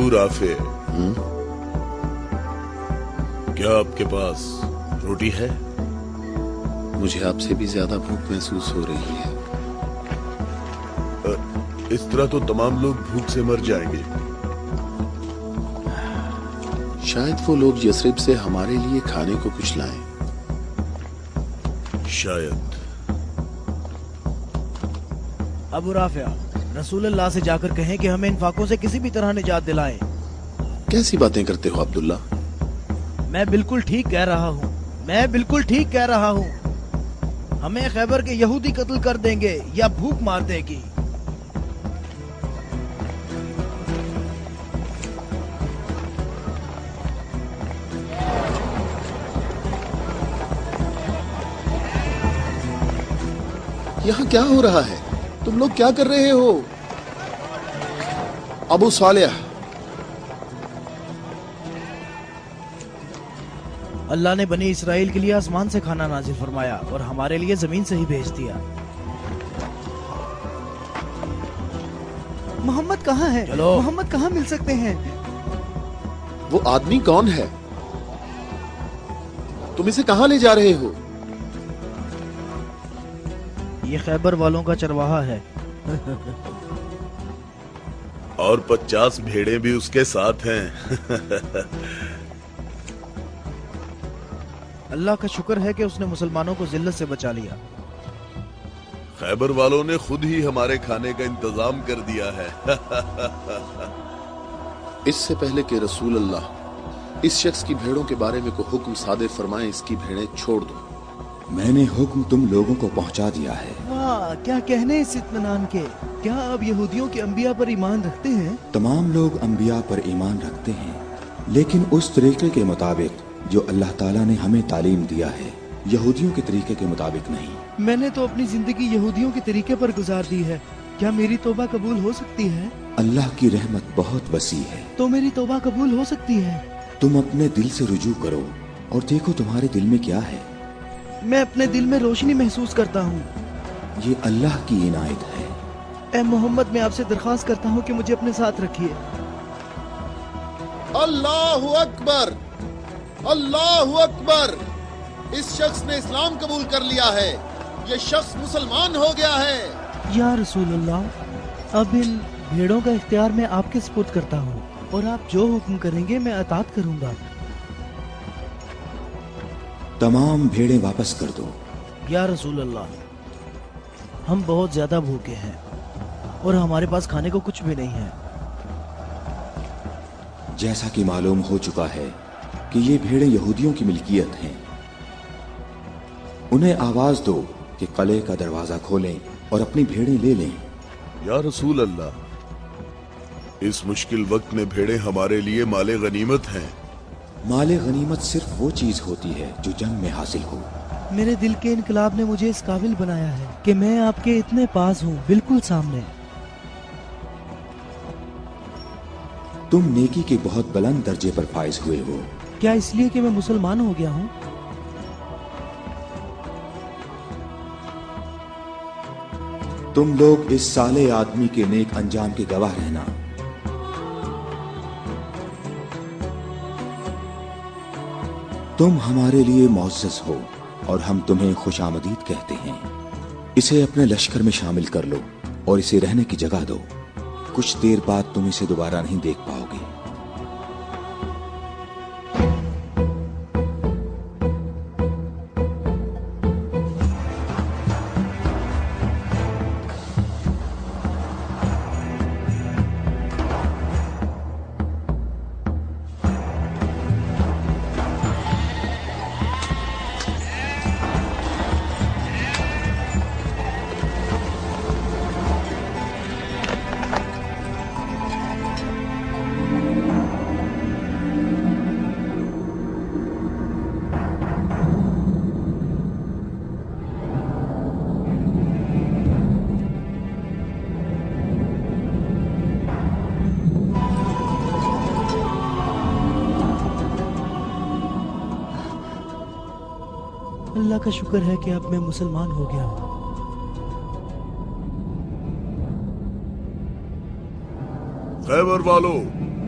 Abu Rafe, क्या आपके पास रोटी है? मुझे आपसे भी ज्यादा भूख महसूस हो रही है। इस तरह तो तमाम लोग भूख से मर जाएंगे। शायद वो लोग यसरिब से हमारे लिए खाने को कुछ लाएं। शायद। अबू राफिया, रसूलुल्लाह से जाकर कहें कि हमें इन फाकों से किसी भी तरह निजात दिलाएं। कैसी बातें करते हो अब्दुल्ला? मैं बिल्कुल ठीक कह रहा हूँ, मैं बिल्कुल ठीक कह रहा हूँ। हमें खैबर के यहूदी कत्ल कर देंगे या भूख मार देगी। यहाँ क्या हो रहा है? तुम लोग क्या कर रहे हो? अबू सालेह, अल्लाह ने बनी इसराइल के लिए आसमान से खाना नाजिल फरमाया और हमारे लिए जमीन से ही भेज दिया। मोहम्मद कहाँ है? चलो। मोहम्मद कहाँ मिल सकते हैं? वो आदमी कौन है? तुम इसे कहाँ ले जा रहे हो? ये खैबर वालों का चरवाहा है। और 50 भेड़ें भी उसके साथ हैं। अल्लाह का शुक्र है कि उसने मुसलमानों को जिल्लत से बचा लिया। खैबर वालों ने खुद ही हमारे खाने का इंतजाम कर दिया है। इससे पहले कि रसूल अल्लाह इस शख्स की भेड़ों के बारे में को हुक्म सादे फरमाए, इसकी भेड़ें छोड़ दो। मैंने हुक्म तुम लोगों को पहुंचा दिया है। वाह, क्या कहने इस इत्मीनान के। क्या आप यहूदियों के अंबिया पर ईमान रखते हैं? तमाम लोग अंबिया पर ईमान रखते हैं, लेकिन उस तरीके के मुताबिक जो अल्लाह ताला ने हमें तालीम दिया है, यहूदियों के तरीके के मुताबिक नहीं। मैंने तो अपनी जिंदगी यहूदियों के तरीके पर गुजार दी है। क्या मेरी तौबा कबूल हो सकती है? अल्लाह की रहमत बहुत वसी है। तो मेरी तौबा कबूल हो सकती है? तुम अपने दिल से रुजू करो और देखो तुम्हारे दिल में क्या है। मैं अपने दिल में रोशनी महसूस करता हूँ। ये अल्लाह की इनायत है। ए मोहम्मद, मैं आपसे दरख्वास्त करता हूँ कि मुझे अपने साथ रखिए। अल्लाहु अकबर, अल्लाहु अकबर। इस शख्स ने इस्लाम कबूल कर लिया है। ये शख्स मुसलमान हो गया है। या रसूलुल्लाह, अब इन भेड़ों का इख्तियार मैं आपके सुपुर्द करता हूँ और आप जो हुक्म करेंगे मैं अतात करूंगा। तमाम भेड़ें वापस कर दो। या रसूल अल्लाह, हम बहुत ज्यादा भूखे हैं और हमारे पास खाने को कुछ भी नहीं है। जैसा कि मालूम हो चुका है कि ये भेड़ें यहूदियों की मिल्कियत हैं, उन्हें आवाज दो कि कले का दरवाजा खोलें और अपनी भेड़ें ले लें। या रसूल अल्लाह, इस मुश्किल वक्त में भेड़ें हमारे लिए माले गनीमत हैं। माले गनीमत सिर्फ वो चीज होती है जो जंग में हासिल हो। मेरे दिल के इनकलाब ने मुझे इस काबिल बनाया है कि मैं आपके इतने पास हूँ, बिल्कुल सामने। तुम नेकी के बहुत बुलंद दर्जे पर फाइज हुए हो। क्या इसलिए कि मैं मुसलमान हो गया हूँ? तुम लोग इस साले आदमी के नेक अंजाम के गवाह रहना। तुम हमारे लिए मुअज़्ज़ज़ हो और हम तुम्हें खुशामदीद कहते हैं। इसे अपने लश्कर में शामिल कर लो और इसे रहने की जगह दो। कुछ देर बाद तुम इसे दोबारा नहीं देख पाओगे। अल्लाह का शुक्र है कि अब मैं मुसलमान हो गया हूँ। खैबर वालों,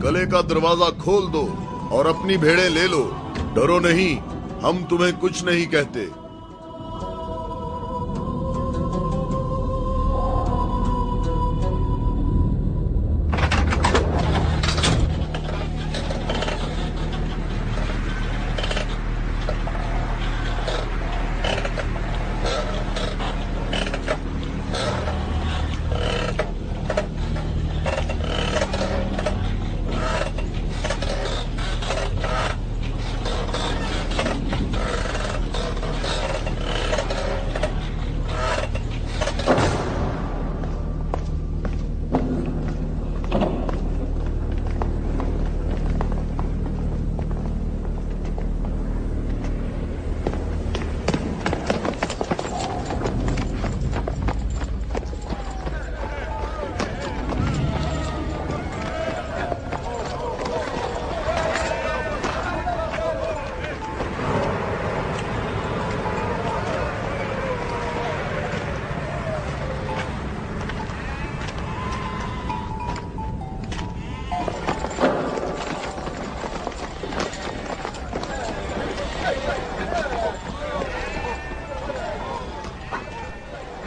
कले का दरवाजा खोल दो और अपनी भेड़ें ले लो। डरो नहीं, हम तुम्हें कुछ नहीं कहते।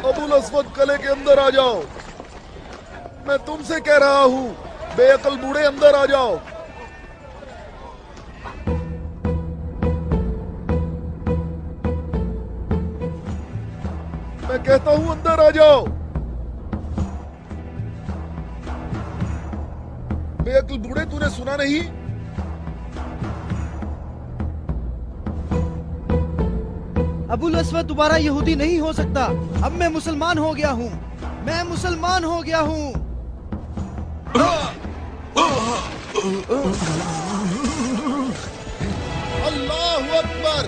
अबुल अस्वद, कले के अंदर आ जाओ। मैं तुमसे कह रहा हूं, बेअकल बूढ़े अंदर आ जाओ। मैं कहता हूं अंदर आ जाओ। बेअकल बूढ़े, तूने सुना नहीं? अबुल अस्वद दोबारा यहूदी नहीं हो सकता। अब मैं मुसलमान हो गया हूँ। मैं मुसलमान हो गया हूँ। अल्लाहु अकबर।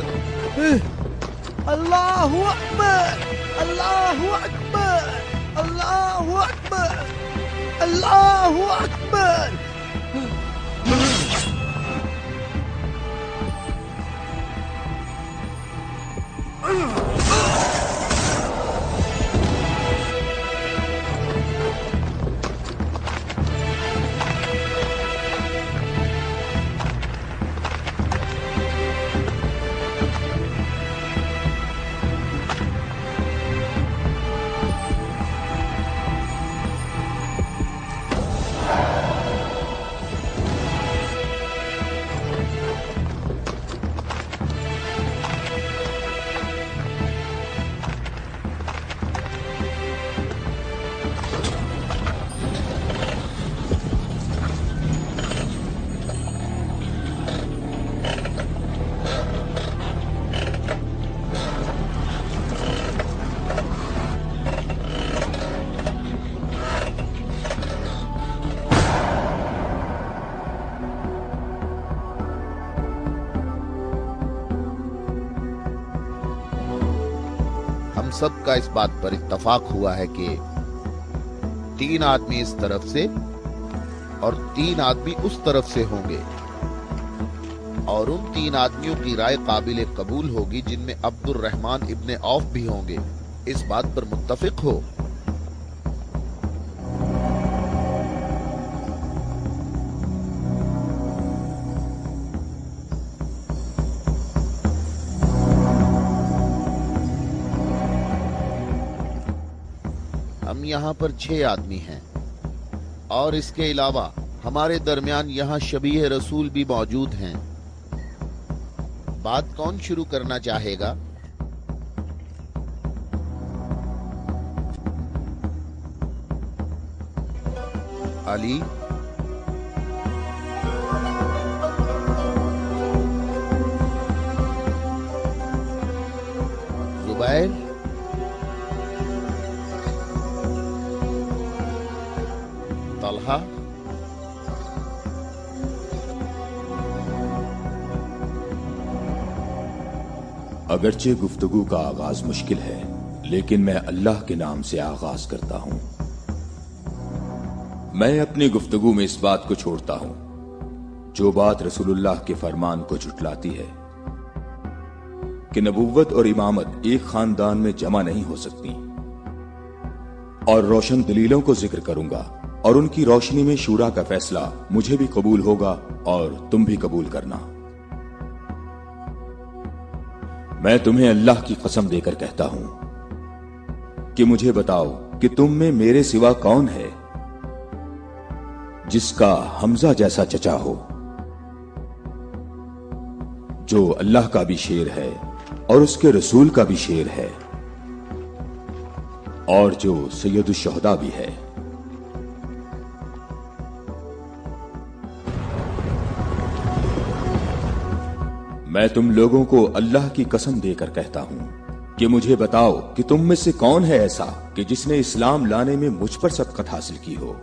अल्लाहु अकबर, अल्लाहु अकबर, अल्लाहु अकबर, अल्लाहु अकबर। हम सब का इस बात पर इत्तफाक हुआ है कि 3 आदमी इस तरफ से और 3 आदमी उस तरफ से होंगे, और उन 3 आदमियों की राय काबिल कबूल होगी जिनमें अब्दुर रहमान इब्ने औफ भी होंगे। इस बात पर मुत्तफिक हो? हम यहाँ पर 6 आदमी हैं, और इसके अलावा हमारे दरमियान यहाँ शबीह रसूल भी मौजूद हैं। बात कौन शुरू करना चाहेगा? अली? जुबैर? तलहा? अगरचे गुफ्तगू का आगाज मुश्किल है, लेकिन मैं अल्लाह के नाम से आगाज करता हूं। मैं अपनी गुफ्तगू में इस बात को छोड़ता हूं जो बात रसूलुल्लाह के फरमान को झुटलाती है कि नबुव्वत और इमामत एक खानदान में जमा नहीं हो सकती, और रोशन दलीलों को जिक्र करूंगा और उनकी रोशनी में शूरा का फैसला मुझे भी कबूल होगा और तुम भी कबूल करना। मैं तुम्हें अल्लाह की कसम देकर कहता हूं कि मुझे बताओ कि तुम में मेरे सिवा कौन है जिसका हमजा जैसा चचा हो, जो अल्लाह का भी शेर है और उसके रसूल का भी शेर है और जो सैयदुश शुहदा भी है। मैं तुम लोगों को अल्लाह की कसम देकर कहता हूं कि मुझे बताओ कि तुम में से कौन है ऐसा कि जिसने इस्लाम लाने में मुझ पर सबकत हासिल की हो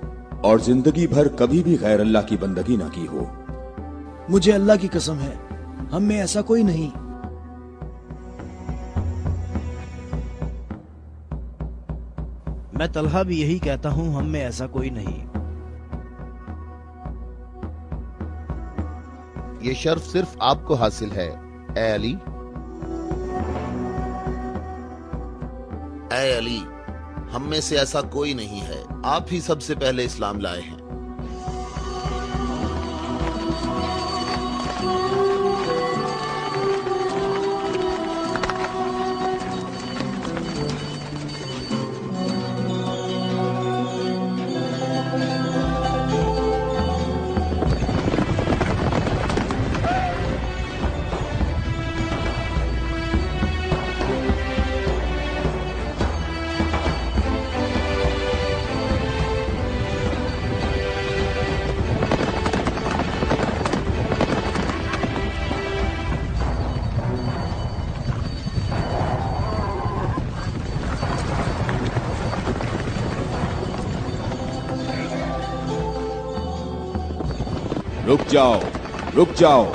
और जिंदगी भर कभी भी गैर अल्लाह की बंदगी ना की हो। मुझे अल्लाह की कसम है, हम में ऐसा कोई नहीं। मैं तलहा भी यही कहता हूं, हम में ऐसा कोई नहीं। ये शर्फ सिर्फ आपको हासिल है ए अली। ऐ अली, हम में से ऐसा कोई नहीं है, आप ही सबसे पहले इस्लाम लाए हैं। रुक जाओ,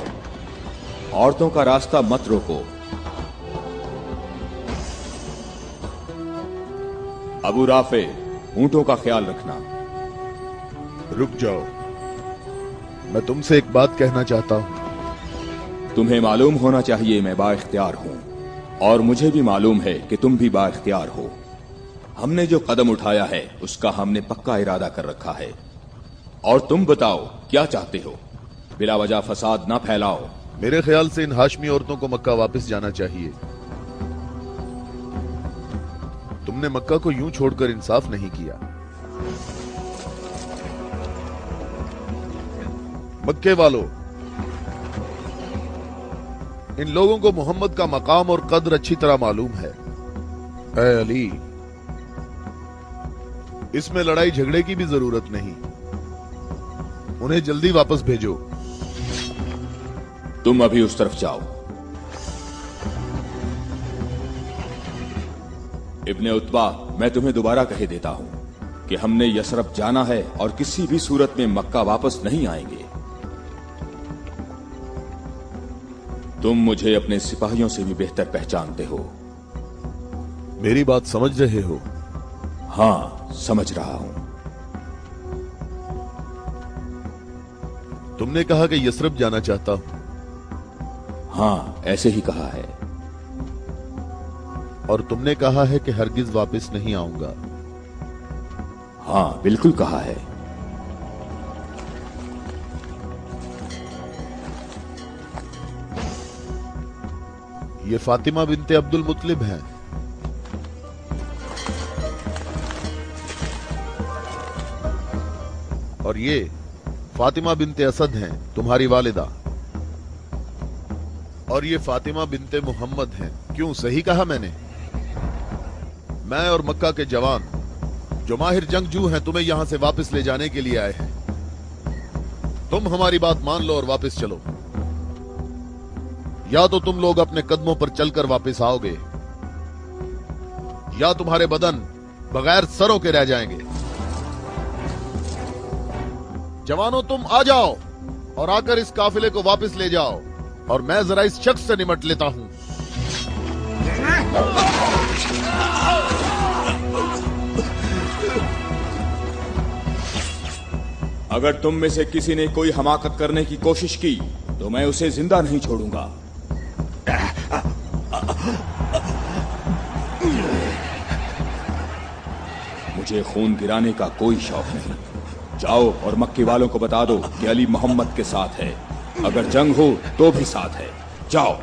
औरतों का रास्ता मत रोको। अबू राफे, ऊंटों का ख्याल रखना। रुक जाओ, मैं तुमसे एक बात कहना चाहता हूं। तुम्हें मालूम होना चाहिए मैं बाइख्तियार हूं और मुझे भी मालूम है कि तुम भी बाइख्तियार हो। हमने जो कदम उठाया है उसका हमने पक्का इरादा कर रखा है। और तुम बताओ क्या चाहते हो? बिला वजह फसाद ना फैलाओ। मेरे ख्याल से इन हाशमी औरतों को मक्का वापस जाना चाहिए। तुमने मक्का को यूं छोड़कर इंसाफ नहीं किया। मक्के वालों, इन लोगों को मोहम्मद का मकाम और कद्र अच्छी तरह मालूम है। ऐ अली, इसमें लड़ाई झगड़े की भी जरूरत नहीं। उन्हें जल्दी वापस भेजो। तुम अभी उस तरफ जाओ। इब्ने उतबा, मैं तुम्हें दोबारा कह देता हूं कि हमने यसरब जाना है और किसी भी सूरत में मक्का वापस नहीं आएंगे। तुम मुझे अपने सिपाहियों से भी बेहतर पहचानते हो। मेरी बात समझ रहे हो? हां, समझ रहा हूं। तुमने कहा कि यसरब जाना चाहता हूं। हां, ऐसे ही कहा है। और तुमने कहा है कि हरगिज वापस नहीं आऊंगा। हां, बिल्कुल कहा है। ये फातिमा बिनते अब्दुल मुत्तलिब हैं। और ये फातिमा बिनते असद हैं, तुम्हारी वालिदा। और ये फातिमा बिनते मोहम्मद हैं। क्यों, सही कहा मैंने? मैं और मक्का के जवान जो माहिर जंगजू हैं तुम्हें यहां से वापस ले जाने के लिए आए हैं। तुम हमारी बात मान लो और वापस चलो, या तो तुम लोग अपने कदमों पर चलकर वापस आओगे या तुम्हारे बदन बगैर सरों के रह जाएंगे। जवानों, तुम आ जाओ और आकर इस काफिले को वापस ले जाओ और मैं जरा इस शख्स से निमट लेता हूं। अगर तुम में से किसी ने कोई हमाकत करने की कोशिश की तो मैं उसे जिंदा नहीं छोड़ूंगा। मुझे खून गिराने का कोई शौक नहीं। जाओ और मक्के वालों को बता दो कि अली मोहम्मद के साथ है, अगर जंग हो तो भी साथ है। जाओ।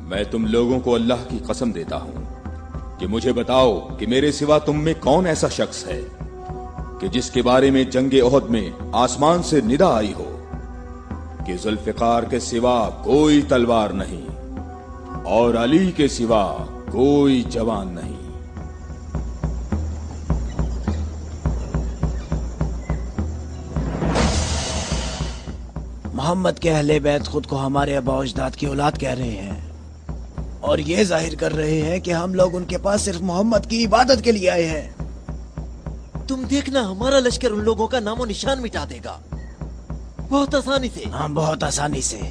मैं तुम लोगों को अल्लाह की कसम देता हूं कि मुझे बताओ कि मेरे सिवा तुम में कौन ऐसा शख्स है कि जिसके बारे में जंगे ओहद में आसमान से निदा आई हो कि जुल्फिकार के सिवा कोई तलवार नहीं और अली के सिवा कोई जवान नहीं। मोहम्मद के अहले बैत खुद को हमारे आबा अजदाद की औलाद कह रहे हैं और ये जाहिर कर रहे हैं कि हम लोग उनके पास सिर्फ मोहम्मद की इबादत के लिए आए हैं। तुम देखना, हमारा लश्कर उन लोगों का नामो निशान मिटा देगा, बहुत आसानी से। हाँ, बहुत आसानी से।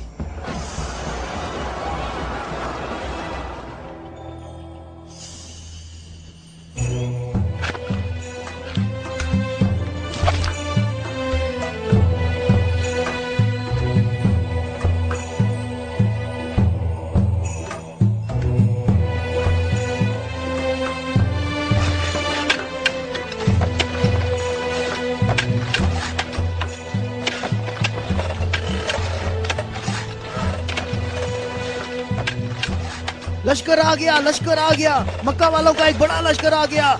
लश्कर आ गया, लश्कर आ गया, मक्का वालों का एक बड़ा लश्कर आ गया।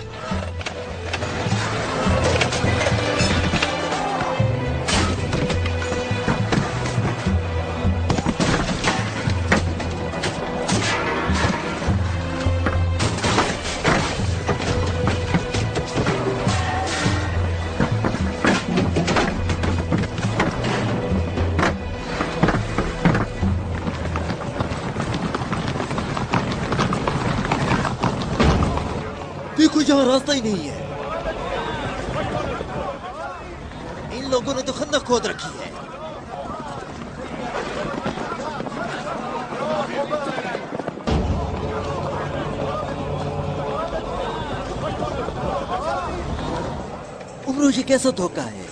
देखो, यहाँ रास्ता ही नहीं है। इन लोगों ने तो खंदक खोद रखी है। उमरो, ये कैसा धोखा है?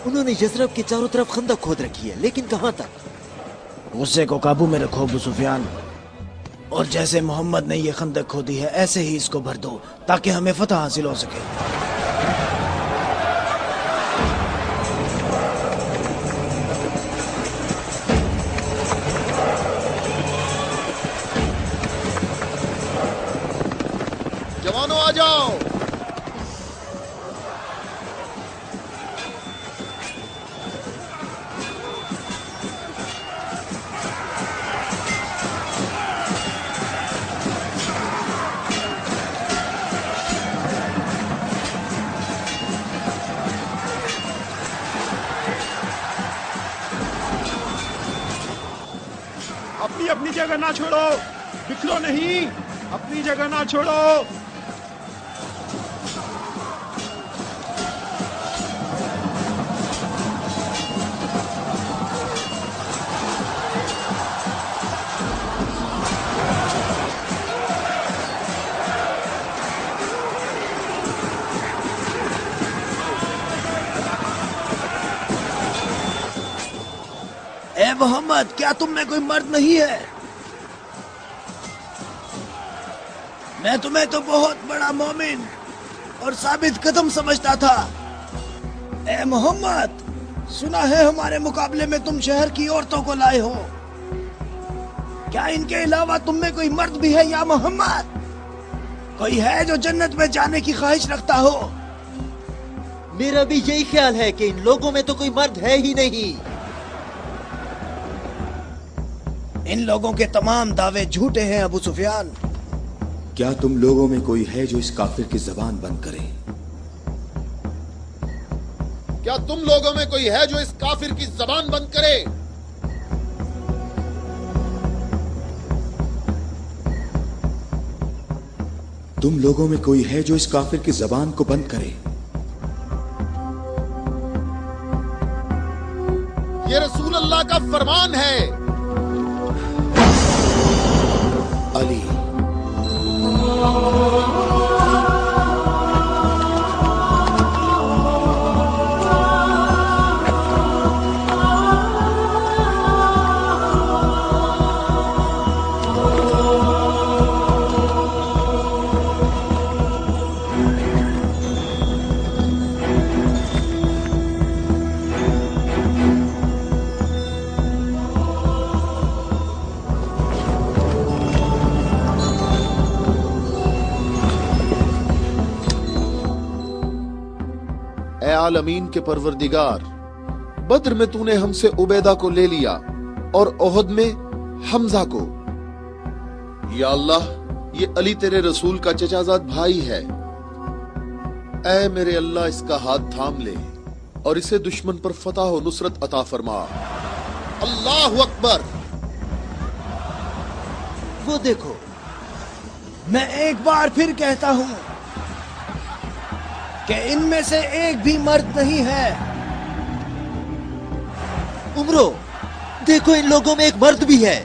उन्होंने यसरब के चारों तरफ खंदक खोद रखी है, लेकिन कहां तक? गुस्से को काबू में रखो अबू सुफियान, और जैसे मोहम्मद ने ये खंदक खोदी है ऐसे ही इसको भर दो ताकि हमें फतह हासिल हो सके। जवानों आ जाओ। अपनी जगह ना छोड़ो, बिखरो नहीं, अपनी जगह ना छोड़ो। ए मोहम्मद, क्या तुम में कोई मर्द नहीं है? मैं तुम्हें तो बहुत बड़ा मोमिन और साबित कदम समझता था। ए मोहम्मद, सुना है हमारे मुकाबले में तुम शहर की औरतों को लाए हो। क्या इनके अलावा तुम में कोई मर्द भी है या मोहम्मद? कोई है जो जन्नत में जाने की ख्वाहिश रखता हो? मेरा भी यही ख्याल है कि इन लोगों में तो कोई मर्द है ही नहीं। इन लोगों के तमाम दावे झूठे हैं अबू सुफियान। क्या तुम लोगों में कोई है जो इस काफिर की जबान बंद करे? क्या तुम लोगों में कोई है जो इस काफिर की जबान बंद करे? तुम लोगों में कोई है जो इस काफिर की जबान को बंद करे? ये रसूल अल्लाह का फरमान है। अली आलमीन के परवरदिगार, बद्र में तूने हमसे उबैदा को ले लिया और ओहद में हमजा को। या अल्लाह, ये अली तेरे रसूल का चचाजाद भाई है। ऐ मेरे अल्लाह, इसका हाथ थाम ले और इसे दुश्मन पर फतह और नुसरत अता फरमा। अल्लाह अकबर। वो देखो, मैं एक बार फिर कहता हूं कि इनमें से एक भी मर्द नहीं है। उमरो, देखो इन लोगों में एक मर्द भी है।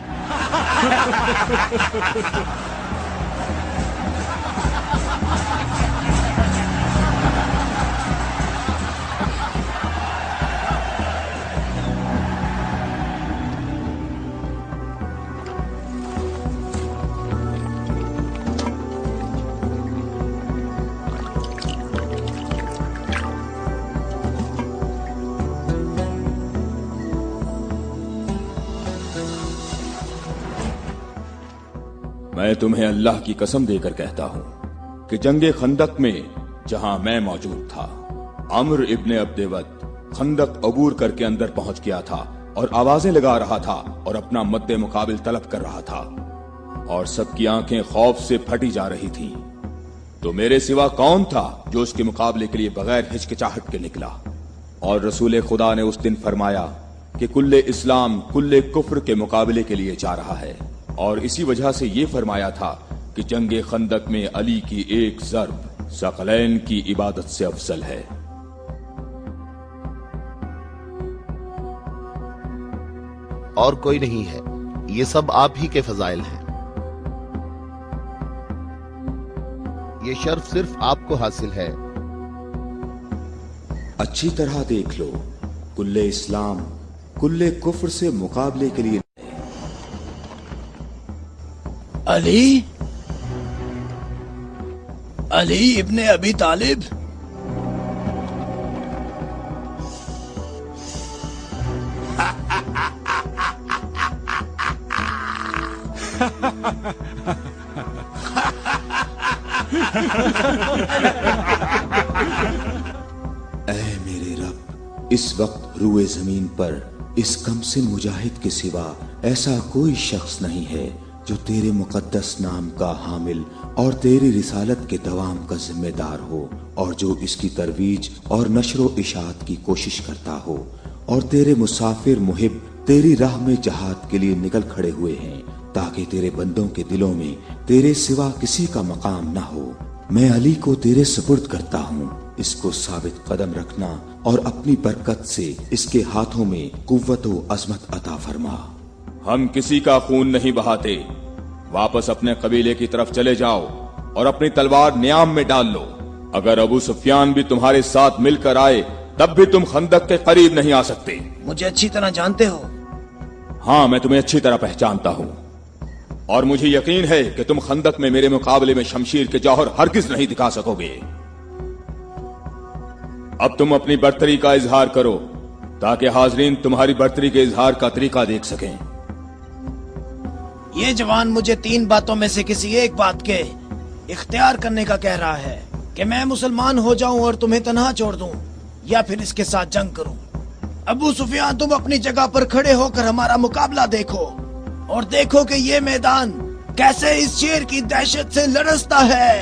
मैं तुम्हें अल्लाह की कसम देकर कहता हूं कि जंगे खंदक में जहां मैं मौजूद था, अम्र इब्ने अब्देवत खंदक अबूर करके अंदर पहुंच गया था और आवाजें लगा रहा था और अपना मद्दे मुकाबिल तलब कर रहा था, और सबकी आंखें खौफ से फटी जा रही थीं। तो मेरे सिवा कौन था जो उसके मुकाबले के लिए बगैर हिचकिचाहट के निकला? और रसूल खुदा ने उस दिन फरमाया कि कुल्ले इस्लाम कुल्ले कुफ्र के मुकाबले के लिए जा रहा है, और इसी वजह से ये फरमाया था कि जंगे खंदक में अली की एक ज़र्ब सकलैन की इबादत से अफजल है। और कोई नहीं है, ये सब आप ही के फजाइल हैं। ये शर्फ सिर्फ आपको हासिल है। अच्छी तरह देख लो, कुल्ले इस्लाम कुल्ले कुफ्र से मुकाबले के लिए अली, अली इब्ने अबी तालिब। ऐ मेरे रब, इस वक्त रूए जमीन पर इस कमसिन मुजाहिद के सिवा ऐसा कोई शख्स नहीं है जो तेरे मुकद्दस नाम का हामिल और तेरी रिसालत के दवाम का जिम्मेदार हो, और जो इसकी तरवीज और नशरो इशात की कोशिश करता हो, और तेरे मुसाफिर मुहिब तेरी राह में जहाद के लिए निकल खड़े हुए हैं, ताकि तेरे बंदों के दिलों में तेरे सिवा किसी का मकाम ना हो। मैं अली को तेरे सुपुर्द करता हूँ, इसको साबित कदम रखना और अपनी बरकत से इसके हाथों में कुव्वत व अजमत अता फरमा। हम किसी का खून नहीं बहाते, वापस अपने कबीले की तरफ चले जाओ और अपनी तलवार न्याम में डाल लो। अगर अबू सुफियान भी तुम्हारे साथ मिलकर आए तब भी तुम खंदक के करीब नहीं आ सकते। मुझे अच्छी तरह जानते हो? हाँ, मैं तुम्हें अच्छी तरह पहचानता हूँ, और मुझे यकीन है कि तुम खंदक में मेरे मुकाबले में शमशीर के जौहर हरगिज नहीं दिखा सकोगे। अब तुम अपनी बर्तरी का इजहार करो ताकि हाजरीन तुम्हारी बर्तरी के इजहार का तरीका देख सकें। ये जवान मुझे 3 बातों में से किसी एक बात के इख्तियार करने का कह रहा है कि मैं मुसलमान हो जाऊं और तुम्हें तन्हा छोड़ दूं, या फिर इसके साथ जंग करूं। अबू सुफियान, तुम अपनी जगह पर खड़े होकर हमारा मुकाबला देखो और देखो कि ये मैदान कैसे इस शेर की दहशत से लरसता है।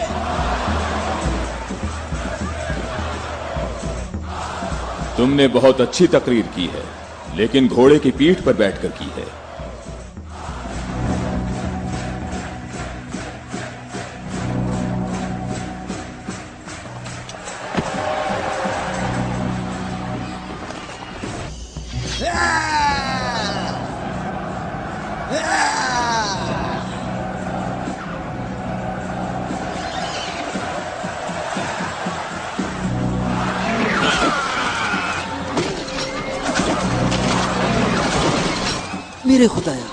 तुमने बहुत अच्छी तकरीर की है, लेकिन घोड़े की पीठ पर बैठकर की है। मेरे खुदाया,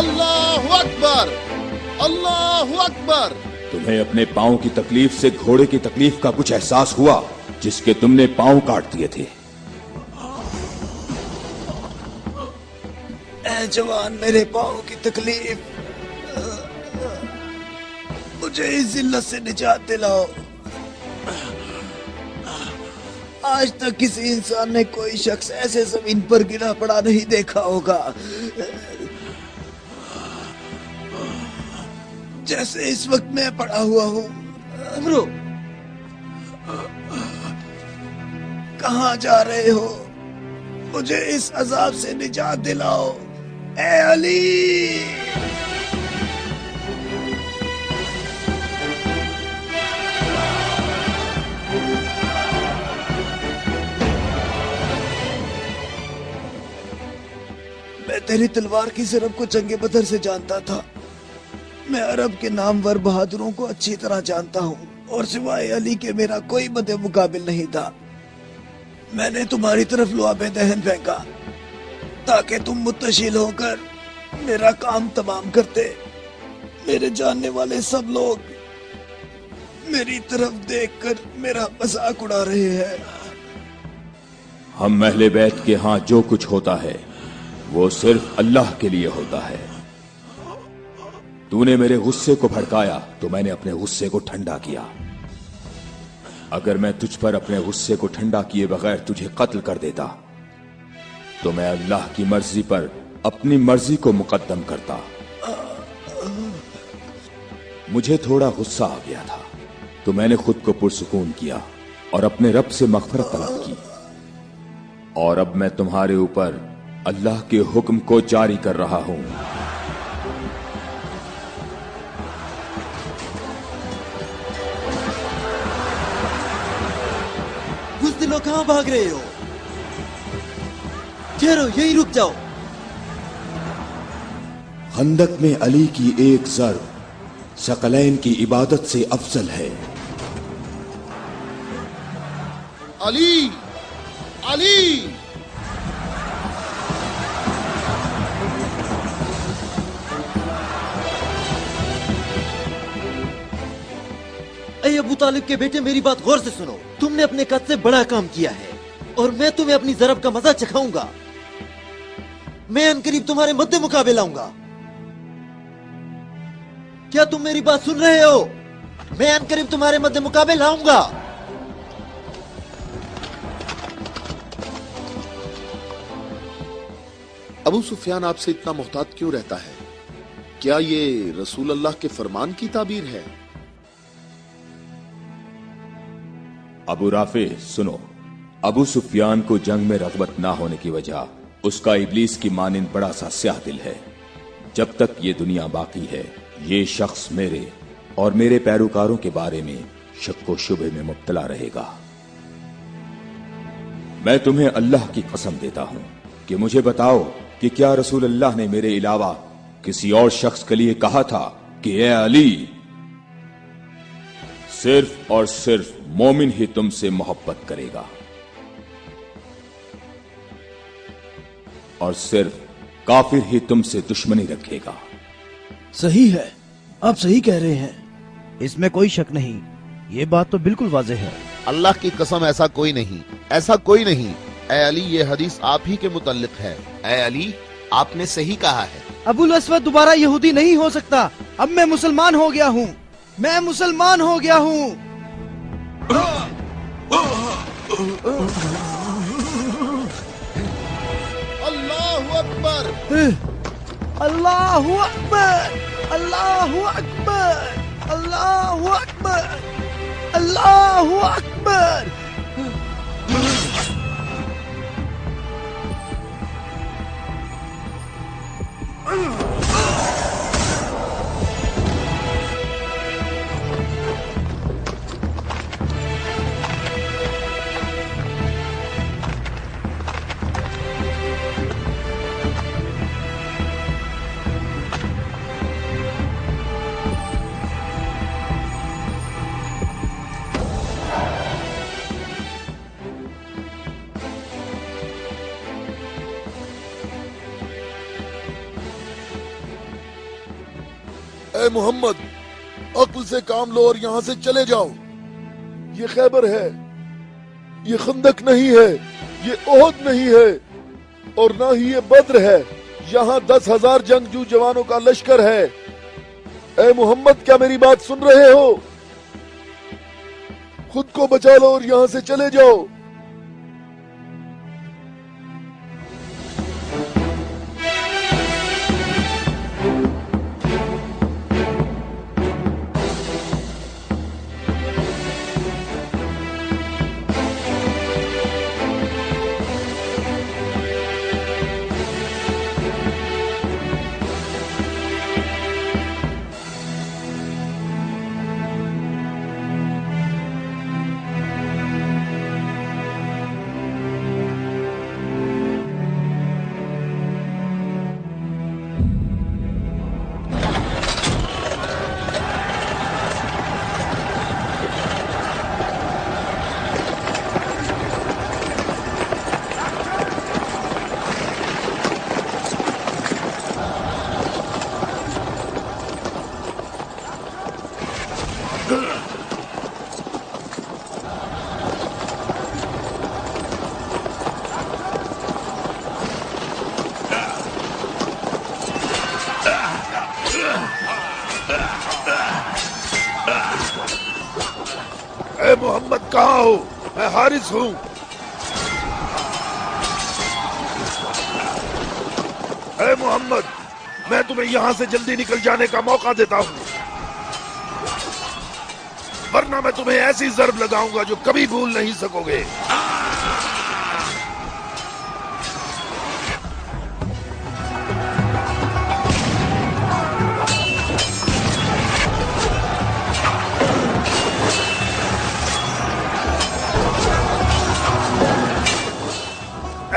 अल्लाहु अकबर, अल्लाहु अकबर। तुम्हें अपने पांव की तकलीफ से घोड़े की तकलीफ का कुछ एहसास हुआ जिसके तुमने पांव काट दिए थे? ए जवान, मेरे पाँव की तकलीफ, मुझे इस जिल्लत से निजात दिलाओ। आज तक किसी इंसान ने कोई शख्स ऐसे जमीन पर गिरा पड़ा नहीं देखा होगा जैसे इस वक्त मैं पड़ा हुआ हूँ। अमरो, कहाँ जा रहे हो? मुझे इस अजाब से निजात दिलाओ, ए अली। मैं तेरी तलवार की ज़रब को जंगे बदर से जानता था। मैं अरब के नामवर बहादुरों को अच्छी तरह जानता हूँ और सिवाय अली के मेरा कोई मदे मुकाबिल नहीं था। मैंने तुम्हारी तरफ लुआबे दहन फेंका ताकि तुम मुत्तशिल होकर मेरा काम तमाम करते। मेरे जानने वाले सब लोग मेरी तरफ देखकर मेरा मजाक उड़ा रहे हैं। हम अहले बैत के यहाँ जो कुछ होता है वो सिर्फ अल्लाह के लिए होता है। तूने मेरे गुस्से को भड़काया तो मैंने अपने गुस्से को ठंडा किया। अगर मैं तुझ पर अपने गुस्से को ठंडा किए बगैर तुझे कत्ल कर देता तो मैं अल्लाह की मर्जी पर अपनी मर्जी को मुकद्दम करता। मुझे थोड़ा गुस्सा आ गया था तो मैंने खुद को पुरसुकून किया और अपने रब से मग़फ़िरत तलब की। और अब मैं तुम्हारे ऊपर अल्लाह के हुक्म को जारी कर रहा हूं। बुज़दिलो, कहां भाग रहे हो? ठहरो, यहीं रुक जाओ। खंदक में अली की एक ज़र्ब सकलैन की इबादत से अफजल है। अली, अली। ऐ अबू तालिब के बेटे, मेरी बात गौर से सुनो। तुमने अपने कद से बड़ा काम किया है और मैं तुम्हें अपनी ज़रब का मजा चखाऊंगा। मैं अनकरीब तुम्हारे मद्दे मुकाबले लाऊंगा। क्या तुम मेरी बात सुन रहे हो? मैं अनकरीब तुम्हारे मद्दे मुकाबले लाऊंगा। अबू सुफियान आपसे इतना मुहतात क्यों रहता है? क्या ये रसूल अल्लाह के फरमान की ताबीर है? अबू राफे सुनो, अबू सुफियान को जंग में रग़बत ना होने की वजह उसका इब्लीस की मानिंद बड़ा सा स्याह दिल है। जब तक ये दुनिया बाकी है ये शख्स मेरे और मेरे पैरोकारों के बारे में शक व शुबे में मुब्तला रहेगा। मैं तुम्हें अल्लाह की कसम देता हूं कि मुझे बताओ कि क्या रसूल अल्लाह ने मेरे अलावा किसी और शख्स के लिए कहा था कि ए अली, सिर्फ और सिर्फ मोमिन ही तुमसे मोहब्बत करेगा और सिर्फ काफिर ही तुमसे दुश्मनी रखेगा। सही है, आप सही कह रहे हैं, इसमें कोई शक नहीं। ये बात तो बिल्कुल वाज़ेह है। अल्लाह की कसम, ऐसा कोई नहीं, ऐसा कोई नहीं। ए अली, ये हदीस आप ही के मुतल्लिक है। ए अली, आपने सही कहा है। अबुल अस्वद दोबारा यहूदी नहीं हो सकता। अब मैं मुसलमान हो गया हूँ, मैं मुसलमान हो गया हूँ। अल्लाहु अकबर, अल्लाहु अकबर, अल्लाहु अकबर, अल्लाहु अकबर, अल्लाहु अकबर। اے محمد عقل سے کام لو اور یہاں سے چلے جاؤ. یہ خیبر ہے, یہ خندق نہیں ہے, یہ احد نہیں ہے اور نہ ہی یہ بدر ہے. یہاں 10,000 جنگجو جوانوں کا لشکر ہے. اے محمد کیا میری بات سن رہے ہو؟ خود کو بچا لو اور یہاں سے چلے جاؤ. اے محمد کہاں ہو؟ میں حارث ہوں. اے محمد میں تمہیں یہاں سے جلدی نکل جانے کا موقع دیتا ہوں ورنہ میں تمہیں ایسی ضرب لگاؤں گا جو کبھی بھول نہیں سکو گے.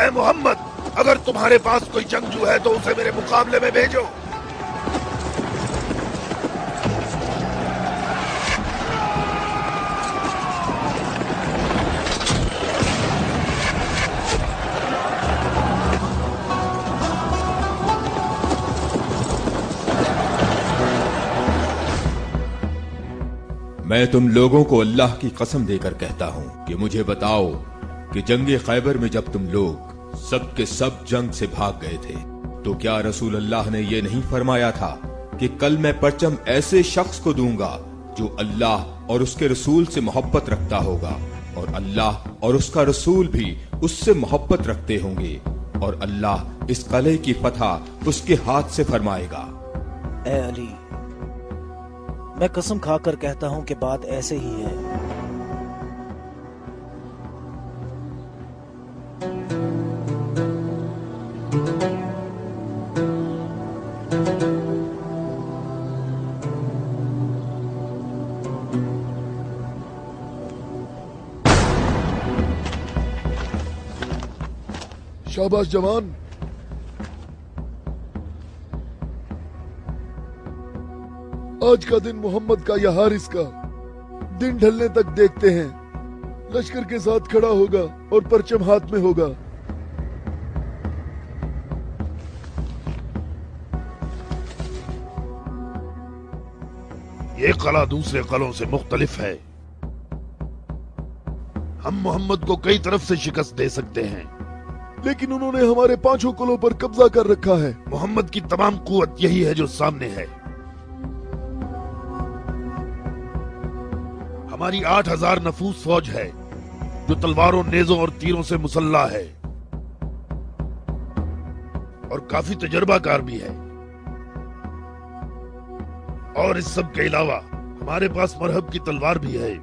اے محمد اگر تمہارے پاس کوئی جنگجو ہے تو اسے میرے مقابلے میں بھیجو. میں تم لوگوں کو اللہ کی قسم دے کر کہتا ہوں کہ مجھے بتاؤ کہ جنگ خیبر میں جب تم لوگ سب کے سب جنگ سے بھاگ گئے تھے تو کیا رسول اللہ نے یہ نہیں فرمایا تھا کہ کل میں پرچم ایسے شخص کو دوں گا جو اللہ اور اس کے رسول سے محبت رکھتا ہوگا اور اللہ اور اس کا رسول بھی اس سے محبت رکھتے ہوں گے اور اللہ اس قلعے کی فتح اس کے ہاتھ سے فرمائے گا. اے علی میں قسم کھا کر کہتا ہوں کہ بات ایسے ہی ہے. شاباش جوان. آج کا دن محمد کا یا حارث کا دن ڈھلنے تک دیکھتے ہیں. لشکر کے ساتھ کھڑا ہوگا اور پرچم ہاتھ میں ہوگا. یہ قلعہ دوسرے قلعوں سے مختلف ہے. ہم محمد کو کئی طرف سے شکست دے سکتے ہیں لیکن انہوں نے ہمارے 5 قلعوں پر قبضہ کر رکھا ہے. محمد کی تمام قوت یہی ہے جو سامنے ہے. ہماری 8,000 نفوس فوج ہے جو تلواروں نیزوں اور تیروں سے مسلح ہے اور کافی تجربہ کار بھی ہے. اور اس سب کے علاوہ ہمارے پاس مرہب کی تلوار بھی ہے.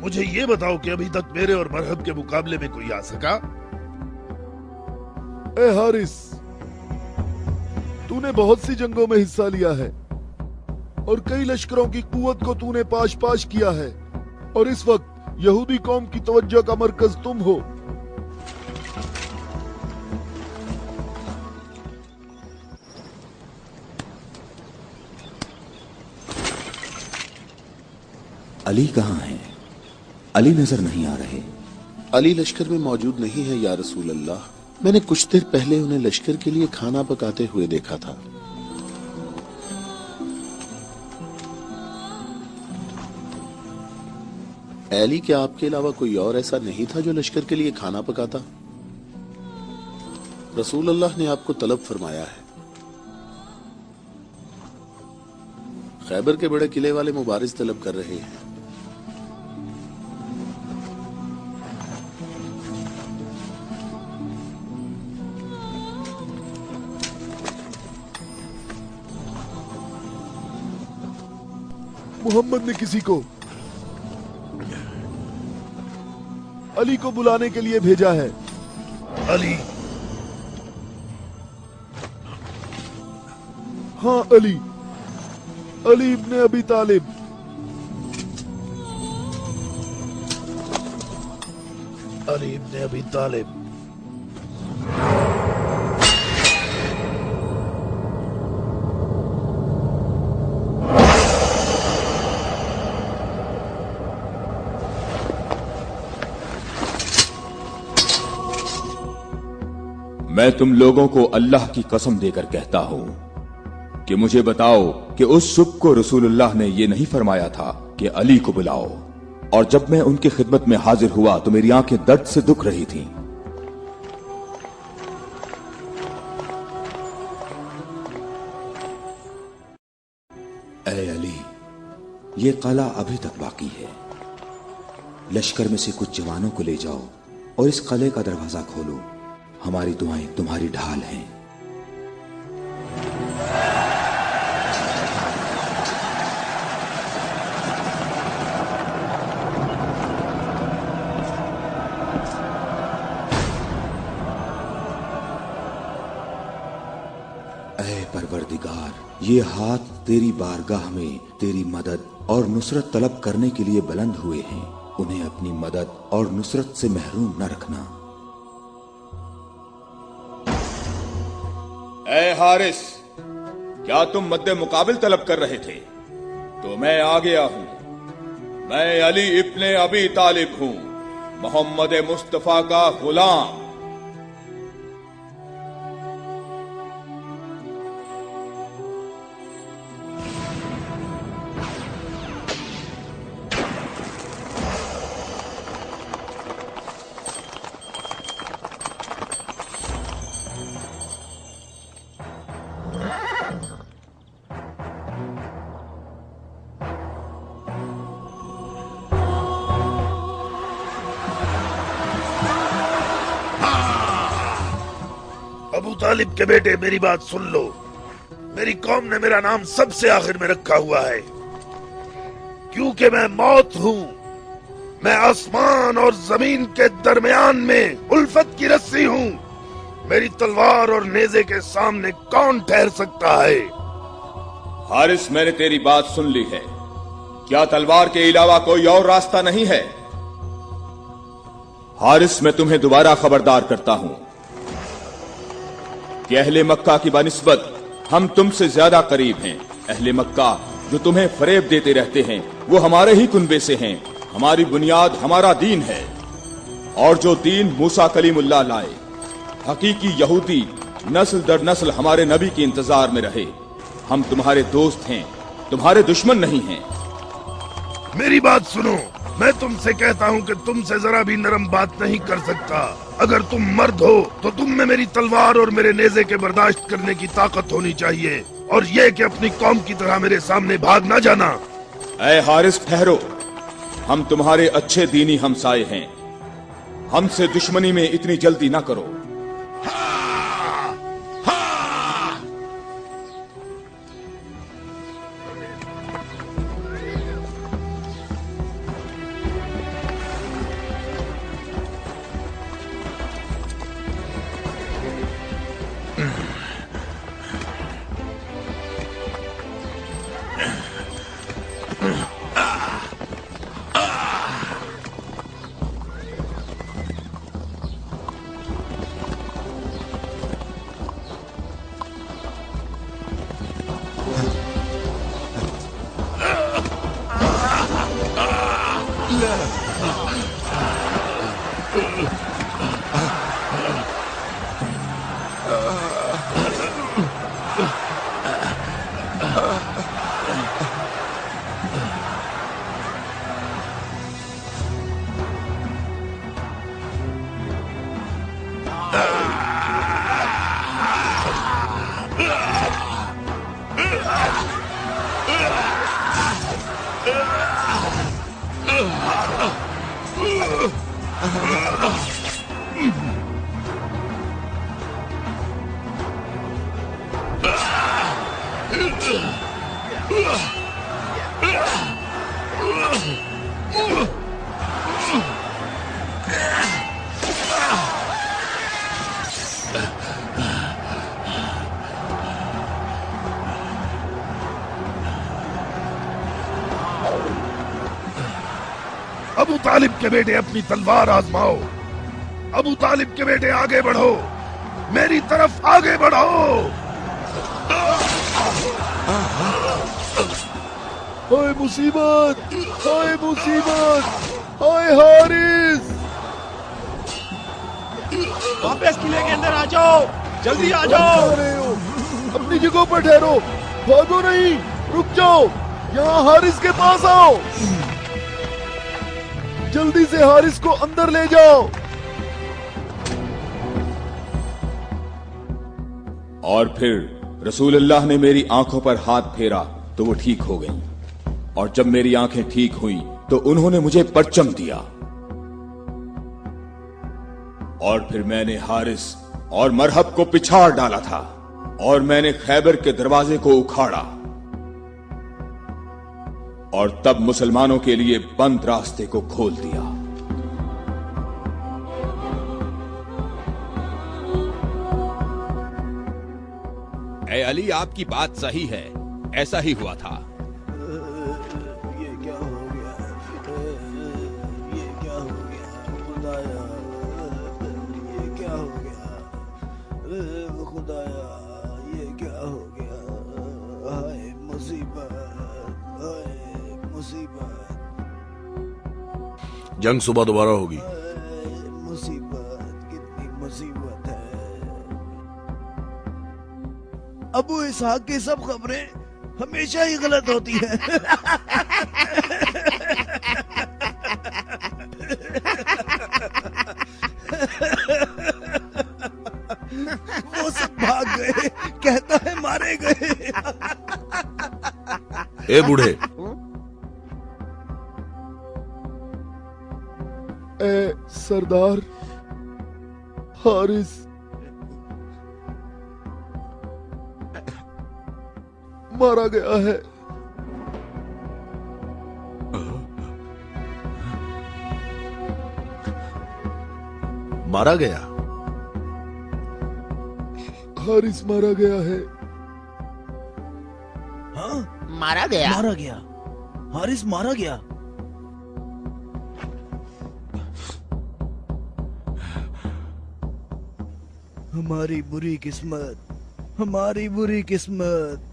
مجھے یہ بتاؤ کہ ابھی تک میرے اور مرہب کے مقابلے میں کوئی آ سکا؟ اے حارث تو نے بہت سی جنگوں میں حصہ لیا ہے اور کئی لشکروں کی قوت کو تو نے پاش پاش کیا ہے اور اس وقت یہودی قوم کی توجہ کا مرکز تم ہو. علی کہاں ہیں؟ علی نظر نہیں آ رہے. علی لشکر میں موجود نہیں ہے یا رسول اللہ. میں نے کچھ دیر پہلے انہیں لشکر کے لیے کھانا پکاتے ہوئے دیکھا تھا. اے علی، کیا آپ کے علاوہ کوئی اور ایسا نہیں تھا جو لشکر کے لیے کھانا پکاتا؟ رسول اللہ نے آپ کو طلب فرمایا ہے۔ خیبر کے بڑے قلعے والے مبارز طلب کر رہے ہیں۔ محمد نے کسی کو علی کو بلانے کے لیے بھیجا ہے۔ علی؟ ہاں علی، علی ابن ابی طالب۔ علی ابن ابی طالب؟ میں تم لوگوں کو اللہ کی قسم دے کر کہتا ہوں کہ مجھے بتاؤ کہ اس صبح کو رسول اللہ نے یہ نہیں فرمایا تھا کہ علی کو بلاؤ، اور جب میں ان کی خدمت میں حاضر ہوا تو میری آنکھیں درد سے دکھ رہی تھیں۔ اے علی، یہ قلعہ ابھی تک باقی ہے۔ لشکر میں سے کچھ جوانوں کو لے جاؤ اور اس قلعے کا دروازہ کھولو۔ ہماری دعائیں تمہاری ڈھال ہیں۔ اے پروردگار، یہ ہاتھ تیری بارگاہ میں تیری مدد اور نصرت طلب کرنے کے لیے بلند ہوئے ہیں، انہیں اپنی مدد اور نصرت سے محروم نہ رکھنا۔ اے حارث، کیا تم مد مقابل طلب کر رہے تھے؟ تو میں آ گیا ہوں۔ میں علی ابن ابی طالب ہوں، محمد مصطفیٰ کا غلام۔ ابو طالب کے بیٹے، میری بات سن لو۔ میری قوم نے میرا نام سب سے آخر میں رکھا ہوا ہے، کیونکہ میں موت ہوں۔ میں آسمان اور زمین کے درمیان میں الفت کی رسی ہوں۔ میری تلوار اور نیزے کے سامنے کون ٹھہر سکتا ہے؟ حارث، میں نے تیری بات سن لی ہے۔ کیا تلوار کے علاوہ کوئی اور راستہ نہیں ہے؟ حارث، میں تمہیں دوبارہ خبردار کرتا ہوں کہ اہل مکہ کی بنسبت ہم تم سے زیادہ قریب ہیں۔ اہل مکہ جو تمہیں فریب دیتے رہتے ہیں وہ ہمارے ہی کنبے سے ہیں۔ ہماری بنیاد ہمارا دین ہے، اور جو دین موسیٰ کلیم اللہ لائے، حقیقی یہودی نسل در نسل ہمارے نبی کے انتظار میں رہے۔ ہم تمہارے دوست ہیں، تمہارے دشمن نہیں ہیں۔ میری بات سنو، میں تم سے کہتا ہوں کہ تم سے ذرا بھی نرم بات نہیں کر سکتا۔ اگر تم مرد ہو تو تم میں میری تلوار اور میرے نیزے کے برداشت کرنے کی طاقت ہونی چاہیے، اور یہ کہ اپنی قوم کی طرح میرے سامنے بھاگ نہ جانا۔ اے حارث، ٹھہرو، ہم تمہارے اچھے دینی ہمسائے ہیں، ہم سے دشمنی میں اتنی جلدی نہ کرو۔ अबू तालिब के बेटे अपनी तलवार आजमाओ। अबू तालिब के बेटे आगे बढ़ो, मेरी तरफ आगे बढ़ो। हाय मुसीबत, हाय मुसीबत, हाय हारिस। वापस किले के अंदर आ जाओ, जल्दी आ जाओ। अपनी जगह पर ठहरो, भागो नहीं, रुक जाओ, यहाँ हारिस के पास आओ। जल्दी से हारिस को अंदर ले जाओ। और फिर रसूलुल्लाह ने मेरी आंखों पर हाथ फेरा तो वो ठीक हो गईं। और जब मेरी आंखें ठीक हुई तो उन्होंने मुझे परचम दिया। और फिर मैंने हारिस और मरहब को पिछाड़ डाला था और मैंने खैबर के दरवाजे को उखाड़ा और तब मुसलमानों के लिए बंद रास्ते को खोल दिया। ए अली, आपकी बात सही है, ऐसा ही हुआ था। ये क्या हो गया? ये क्या हो गया? खुदाया, ये क्या हो गया? खुदाया, ये क्या हो गया? हाय मुसीबत, हाय मुसीबत, जंग सुबह दोबारा होगी। मुसीबत, कितनी मुसीबत है। अबू इसहाक की सब खबरें हमेशा ही गलत होती हैं। वो सब भाग गए, कहता है मारे गए। ए बूढ़े, ए सरदार, हारिस मारा गया है। मारा गया? हारिस मारा गया है। हाँ, मारा गया? मारा गया, हारिस मारा गया। हमारी बुरी किस्मत, हमारी बुरी किस्मत,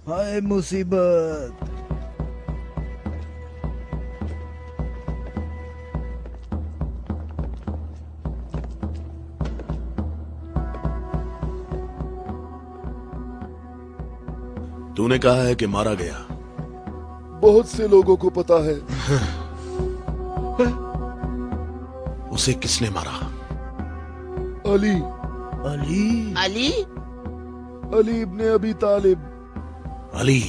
हाय मुसीबत। तूने कहा है कि मारा गया। बहुत से लोगों को पता है। उसे किसने मारा? अली, अली, अली? अली इब्ने अबी तालिब। अली?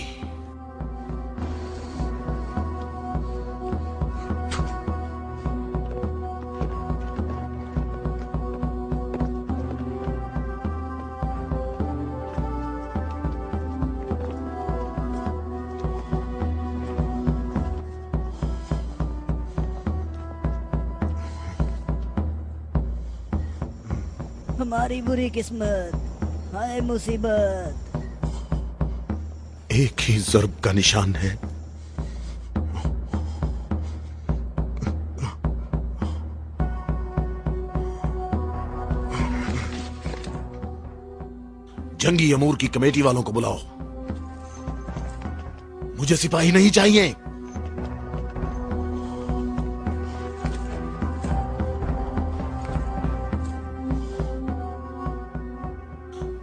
हमारी बुरी किस्मत, हाय मुसीबत। एक ही ज़र्ब का निशान है। जंगी अमूर की कमेटी वालों को बुलाओ। मुझे सिपाही नहीं चाहिए।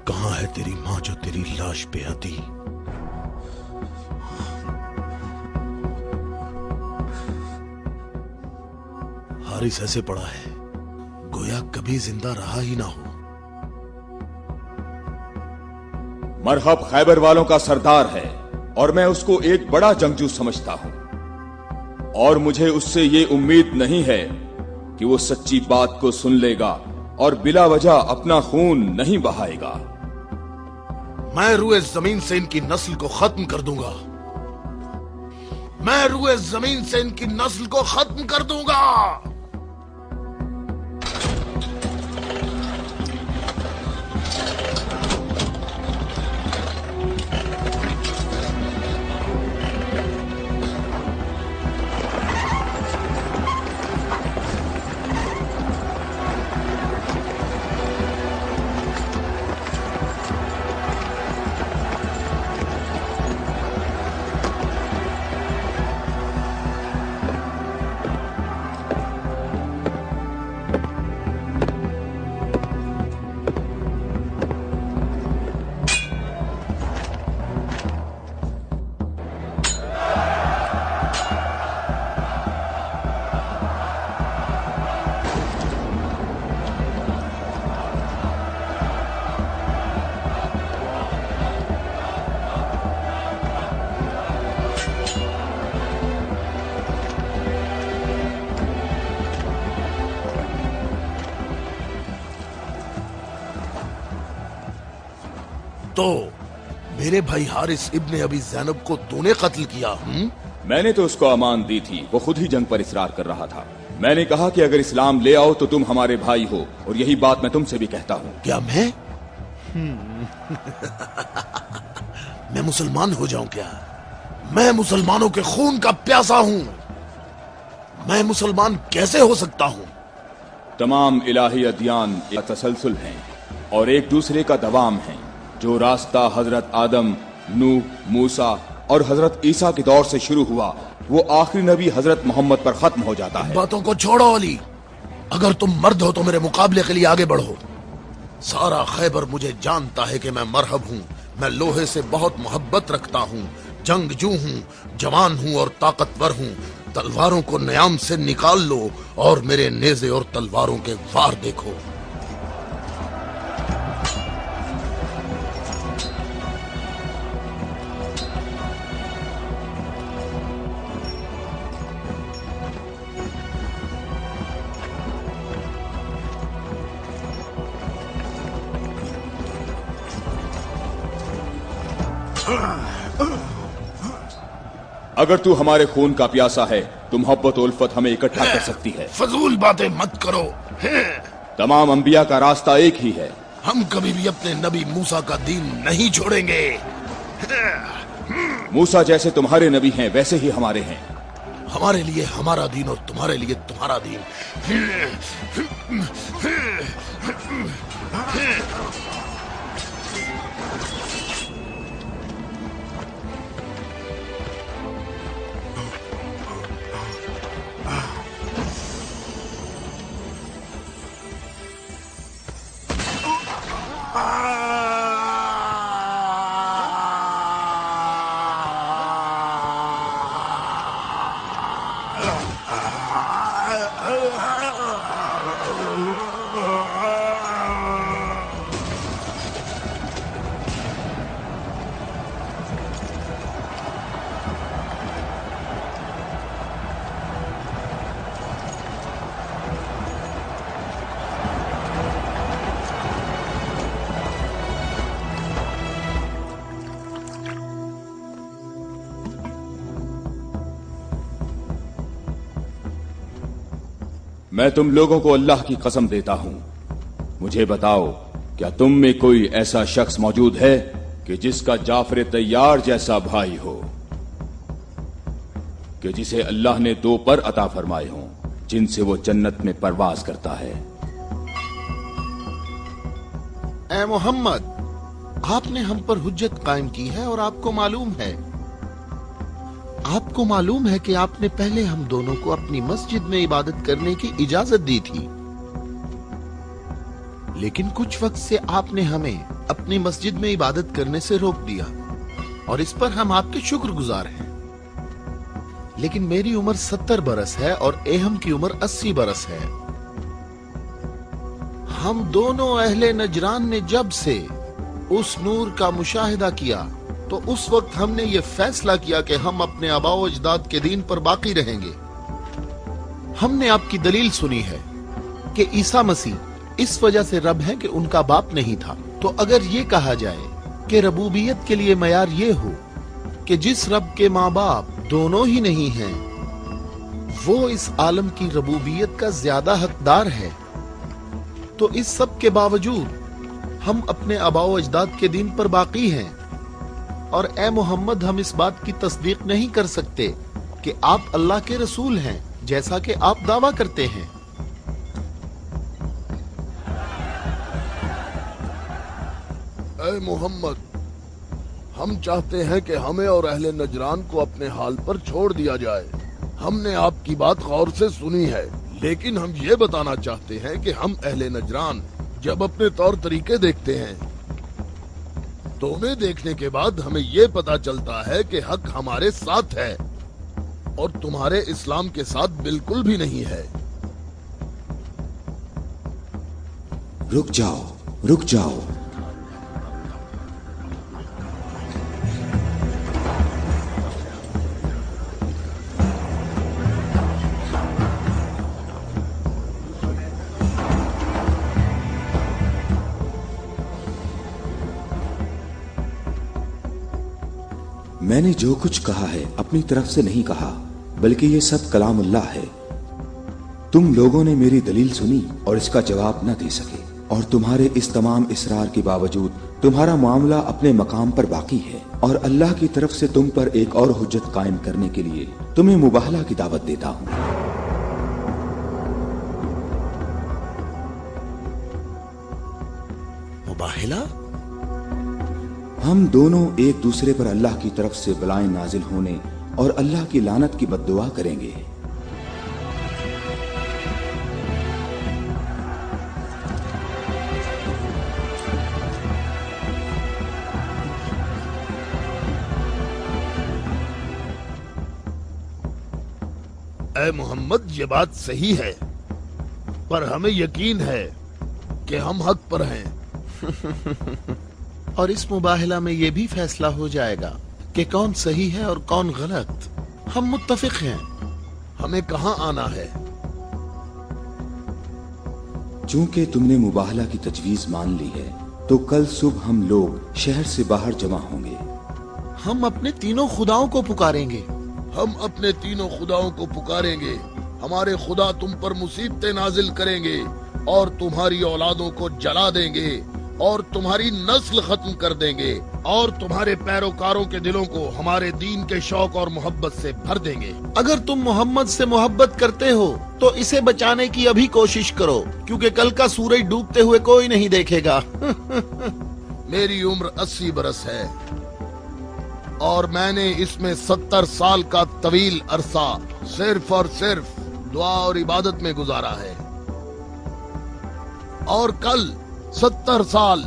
कहां है तेरी मां जो तेरी लाश पे आती? हारिस ऐसे पड़ा है गोया कभी जिंदा रहा ही ना हो। मरहब खैबर वालों का सरदार है और मैं उसको एक बड़ा जंगजू समझता हूं, और मुझे उससे ये उम्मीद नहीं है कि वो सच्ची बात को सुन लेगा और बिला वजह अपना खून नहीं बहाएगा। मैं रूए जमीन से इनकी नस्ल को खत्म कर दूंगा। मैं रूए जमीन से इनकी नस्ल को खत्म कर दूंगा। तो मेरे भाई हारिस इब्ने अबी ज़ैनब को तूने कत्ल किया? मैंने तो उसको अमान दी थी, वो खुद ही जंग पर इसरार कर रहा था। मैंने कहा कि अगर इस्लाम ले आओ तो तुम हमारे भाई हो, और यही बात मैं तुमसे भी कहता हूँ। क्या मैं मैं मुसलमान हो जाऊं क्या? मैं मुसलमानों के खून का प्यासा हूँ। मैं मुसलमान कैसे हो सकता हूँ? तमाम इलाही अदियान एक तसलसल हैं और एक दूसरे का दवाम है। जो रास्ता हजरत आदम, नूह, मूसा और हजरत ईसा के दौर से शुरू हुआ, वो आखिरी नबी हजरत मोहम्मद पर खत्म हो जाता है। बातों को छोड़ो अली, अगर तुम मर्द हो तो मेरे मुकाबले के लिए आगे बढ़ो। सारा खैबर मुझे जानता है कि मैं मरहब हूँ। मैं लोहे से बहुत मोहब्बत रखता हूँ, जंगजू हूँ, जवान हूँ और ताकतवर हूँ। तलवारों को न्याम से निकाल लो और मेरे नेज़े और तलवारों के वार देखो। अगर तू हमारे खून का प्यासा है तो मोहब्बत उल्फत हमें इकट्ठा कर सकती है। फजूल बातें मत करो। तमाम अंबिया का रास्ता एक ही है। हम कभी भी अपने नबी मूसा का दीन नहीं छोड़ेंगे। मूसा जैसे तुम्हारे नबी हैं वैसे ही हमारे हैं। हमारे लिए हमारा दीन और तुम्हारे लिए तुम्हारा दीन। मैं तुम लोगों को अल्लाह की कसम देता हूं, मुझे बताओ क्या तुम में कोई ऐसा शख्स मौजूद है कि जिसका जाफर तैयार जैसा भाई हो, कि जिसे अल्लाह ने 2 पर अता फरमाए हों जिनसे वो जन्नत में परवाज करता है। ए मोहम्मद, आपने हम पर हुज्जत कायम की है और आपको मालूम है कि आपने पहले हम दोनों को अपनी मस्जिद में इबादत करने की इजाजत दी थी, लेकिन कुछ वक्त से आपने हमें अपनी मस्जिद में इबादत करने से रोक दिया और इस पर हम आपके शुक्रगुजार हैं। लेकिन मेरी उम्र 70 बरस है और एहम की उम्र 80 बरस है। हम दोनों अहले नजरान ने जब से उस नूर का मुशाहिदा किया तो उस वक्त हमने ये फैसला किया कि हम अपने आबाओ अजदाद के दीन पर बाकी रहेंगे। हमने आपकी दलील सुनी है कि ईसा मसीह इस वजह से रब है कि उनका बाप नहीं था। तो अगर ये कहा जाए कि रबूबियत के लिए मयार ये हो कि जिस रब के माँ बाप दोनों ही नहीं हैं, वो इस आलम की रबूबियत का ज्यादा हकदार है, तो इस सब के बावजूद हम अपने आबाओ अजदाद के दीन पर बाकी हैं। और ए मोहम्मद, हम इस बात की तस्दीक नहीं कर सकते कि आप अल्लाह के रसूल हैं, जैसा कि आप दावा करते हैं। ए मोहम्मद, हम चाहते हैं कि हमें और अहले नजरान को अपने हाल पर छोड़ दिया जाए। हमने आपकी बात गौर से सुनी है, लेकिन हम ये बताना चाहते हैं कि हम अहले नजरान जब अपने तौर तरीके देखते हैं तो उन्हें देखने के बाद हमें ये पता चलता है कि हक हमारे साथ है और तुम्हारे इस्लाम के साथ बिल्कुल भी नहीं है। रुक जाओ, रुक जाओ। मैंने जो कुछ कहा है अपनी तरफ से नहीं कहा, बल्कि ये सब कलामुल्लाह है। तुम लोगों ने मेरी दलील सुनी और इसका जवाब न दे सके, और तुम्हारे इस तमाम इसरार के बावजूद तुम्हारा मामला अपने मकाम पर बाकी है। और अल्लाह की तरफ से तुम पर एक और हुज्जत कायम करने के लिए तुम्हें मुबाहला की दावत देता हूँ। मुबाहला? हम दोनों एक दूसरे पर अल्लाह की तरफ से बलाएं नाजिल होने और अल्लाह की लानत की बद्दुआ करेंगे। ए मोहम्मद, ये बात सही है, पर हमें यकीन है कि हम हक पर हैं। और इस मुबाहला में ये भी फैसला हो जाएगा कि कौन सही है और कौन गलत। हम मुत्तफिक हैं। हमें कहाँ आना है? चूंकि तुमने मुबाहला की तजवीज मान ली है, तो कल सुबह हम लोग शहर से बाहर जमा होंगे। हम अपने तीनों खुदाओं को पुकारेंगे। हम अपने तीनों खुदाओं को पुकारेंगे। हमारे खुदा तुम पर मुसीबतें नाजिल करेंगे और तुम्हारी औलादों को जला देंगे और तुम्हारी नस्ल खत्म कर देंगे और तुम्हारे पैरोकारों के दिलों को हमारे दीन के शौक और मोहब्बत से भर देंगे। अगर तुम मोहम्मद से मोहब्बत करते हो तो इसे बचाने की अभी कोशिश करो, क्योंकि कल का सूरज डूबते हुए कोई नहीं देखेगा। मेरी उम्र 80 बरस है और मैंने इसमें 70 साल का तवील अरसा सिर्फ और सिर्फ दुआ और इबादत में गुजारा है, और कल 70 साल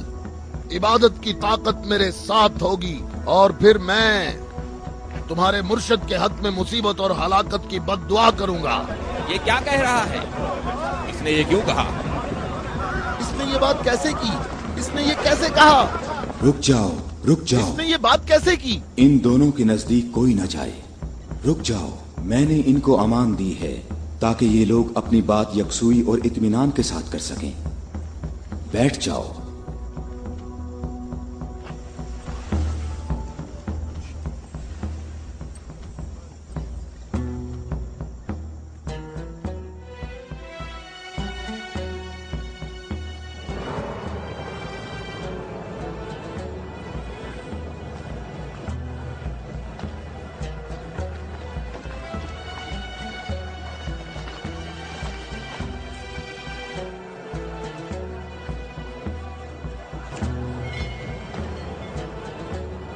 इबादत की ताकत मेरे साथ होगी और फिर मैं तुम्हारे मुर्शद के हक में मुसीबत और हलाकत की बद्दुआ करूंगा। ये क्या कह रहा है? इसने ये क्यों कहा? इसने ये बात कैसे की? इसने ये कैसे कहा? रुक जाओ, रुक जाओ। इसने ये बात कैसे की? इन दोनों के नजदीक कोई न जाए। रुक जाओ, मैंने इनको अमान दी है ताकि ये लोग अपनी बात यकसुई और इत्मीनान के साथ कर सकें। बैठ जाओ।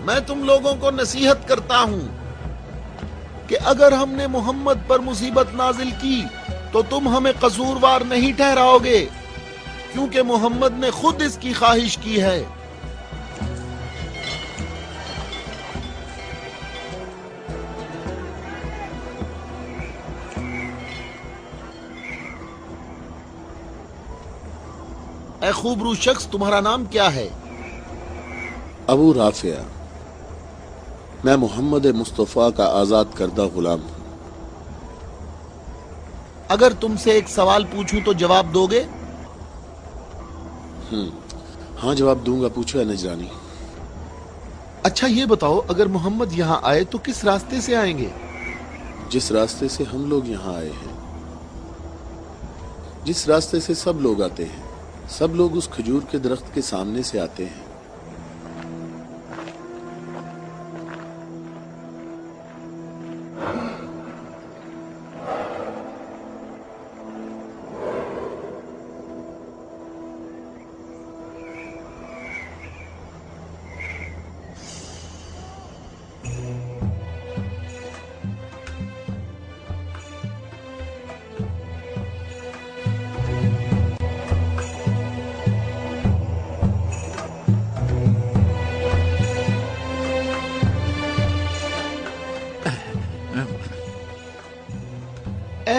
मैं तुम लोगों को नसीहत करता हूं कि अगर हमने मोहम्मद पर मुसीबत नाजिल की तो तुम हमें कसूरवार नहीं ठहराओगे, क्योंकि मोहम्मद ने खुद इसकी ख्वाहिश की है। ए खूबरू शख्स, तुम्हारा नाम क्या है? अबू राफिया, मैं मोहम्मद मुस्तफ़ा का आजाद करदा गुलाम हूं। अगर तुमसे एक सवाल पूछूं तो जवाब दोगे? हाँ, जवाब दूंगा। पूछो नजरानी। अच्छा ये बताओ, अगर मोहम्मद यहाँ आए तो किस रास्ते से आएंगे? जिस रास्ते से हम लोग यहाँ आए हैं, जिस रास्ते से सब लोग आते हैं। सब लोग उस खजूर के दरख्त के सामने से आते हैं।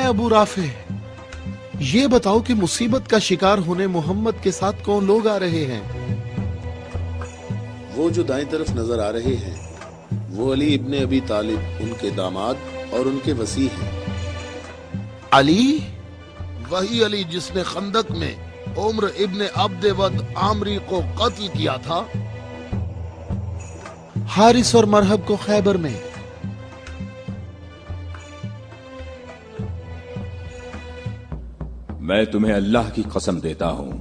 अबू राफे, ये बताओ कि मुसीबत का शिकार होने मोहम्मद के साथ कौन लोग आ रहे हैं? वो जो दाएं तरफ नजर आ रहे हैं, वो अली इब्ने अबी तालिब, उनके दामाद और उनके वसी हैं। अली? वही अली जिसने खंदक में उम्र इब्ने अब्दवद आमरी को कत्ल किया था, हारिस और मरहब को खैबर में। मैं तुम्हें अल्लाह की कसम देता हूं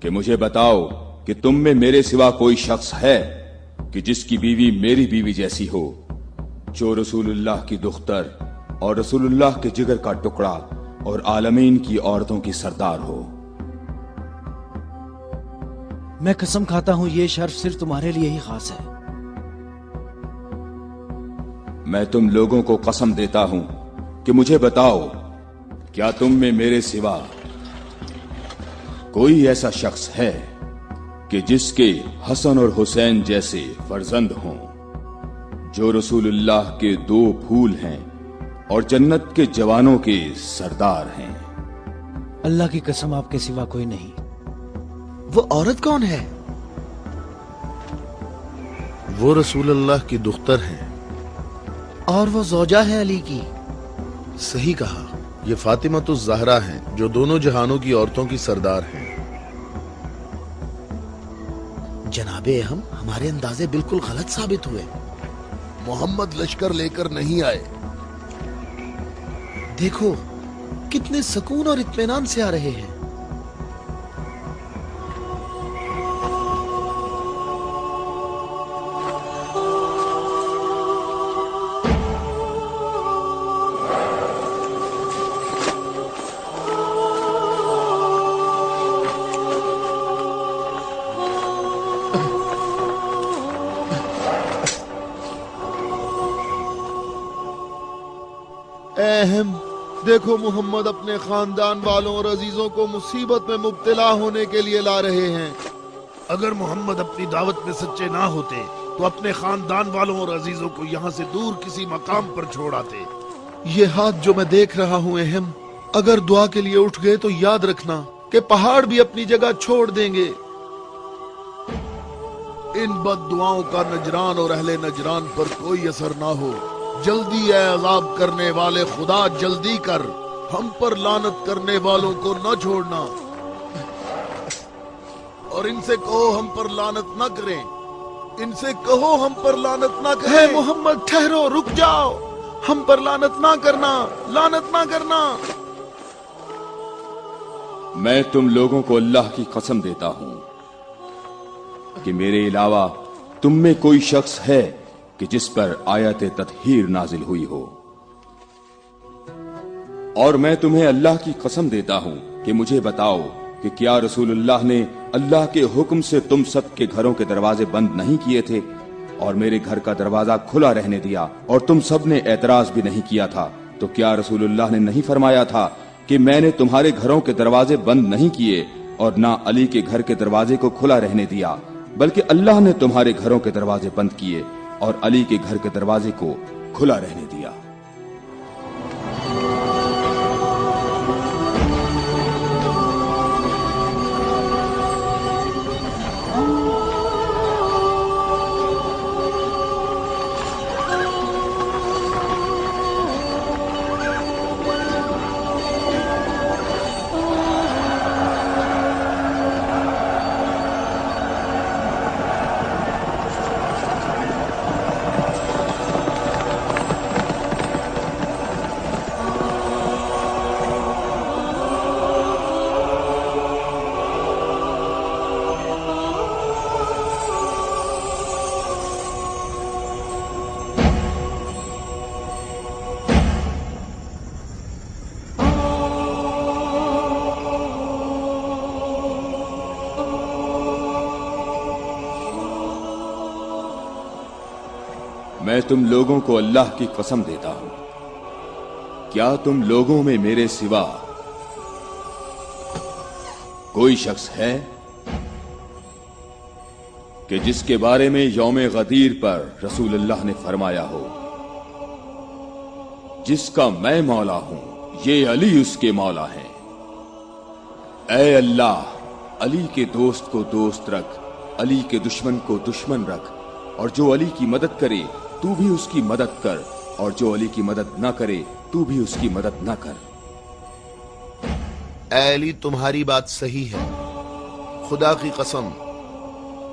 कि मुझे बताओ कि तुम में मेरे सिवा कोई शख्स है कि जिसकी बीवी मेरी बीवी जैसी हो, जो रसूलुल्लाह की दुख्तर और रसूलुल्लाह के जिगर का टुकड़ा और आलमीन की औरतों की सरदार हो। मैं कसम खाता हूं ये शर्फ सिर्फ तुम्हारे लिए ही खास है। मैं तुम लोगों को कसम देता हूं कि मुझे बताओ, क्या तुम में मेरे सिवा कोई ऐसा शख्स है कि जिसके हसन और हुसैन जैसे फर्जंद हों, जो रसूलुल्लाह के दो फूल हैं और जन्नत के जवानों के सरदार हैं? अल्लाह की कसम, आपके सिवा कोई नहीं। वो औरत कौन है? वो रसूलुल्लाह की दुख्तर हैं। और वो ज़ौजा है अली की। सही कहा, ये फातिमा ज़हरा हैं, जो दोनों जहानों की औरतों की सरदार हैं। जनाबे हम हमारे अंदाजे बिल्कुल गलत साबित हुए। मोहम्मद लश्कर लेकर नहीं आए। देखो कितने सुकून और इत्मीनान से आ रहे हैं। अहम, देखो मोहम्मद अपने खानदान वालों और अजीजों को मुसीबत में मुब्तला होने के लिए ला रहे हैं। अगर मोहम्मद अपनी दावत में सच्चे ना होते तो अपने खानदान वालों और अजीजों को यहाँ से दूर किसी मकाम पर छोड़ आते। ये हाथ जो मैं देख रहा हूँ अहम, अगर दुआ के लिए उठ गए तो याद रखना कि पहाड़ भी अपनी जगह छोड़ देंगे। इन बद दुआओं का नजरान और अहले नजरान पर कोई असर ना हो। जल्दी है अजाब करने वाले खुदा, जल्दी कर, हम पर लानत करने वालों को न छोड़ना। और इनसे कहो हम पर लानत न करें। इनसे कहो हम पर लानत ना करें। हे मोहम्मद ठहरो, रुक जाओ, हम पर लानत ना करना, लानत ना करना। मैं तुम लोगों को अल्लाह की कसम देता हूं कि मेरे अलावा तुम में कोई शख्स है कि जिस पर आयत तत्हीर नाजिल हुई हो। और मैं तुम्हें अल्लाह की कसम देता हूं कि मुझे बताओ कि क्या रसूलुल्लाह ने अल्लाह के हुक्म से तुम सब के घरों के दरवाजे बंद नहीं किए थे और मेरे घर का दरवाजा खुला रहने दिया और तुम सब ने एतराज भी नहीं किया था? तो क्या रसूलुल्लाह ने नहीं फरमाया था कि मैंने तुम्हारे घरों के दरवाजे बंद नहीं किए और ना अली के घर के दरवाजे को खुला रहने दिया, बल्कि अल्लाह ने तुम्हारे घरों के दरवाजे बंद किए और अली के घर के दरवाजे को खुला रहने दिया। मैं तुम लोगों को अल्लाह की कसम देता हूं, क्या तुम लोगों में मेरे सिवा कोई शख्स है कि जिसके बारे में यौम गदीर पर रसूलुल्लाह ने फरमाया हो, जिसका मैं मौला हूं, ये अली उसके मौला हैं। ऐ अल्लाह, अली के दोस्त को दोस्त रख, अली के दुश्मन को दुश्मन रख, और जो अली की मदद करे तू भी उसकी मदद कर, और जो अली की मदद ना करे तू भी उसकी मदद ना कर। ऐ अली, तुम्हारी बात सही है। खुदा की कसम,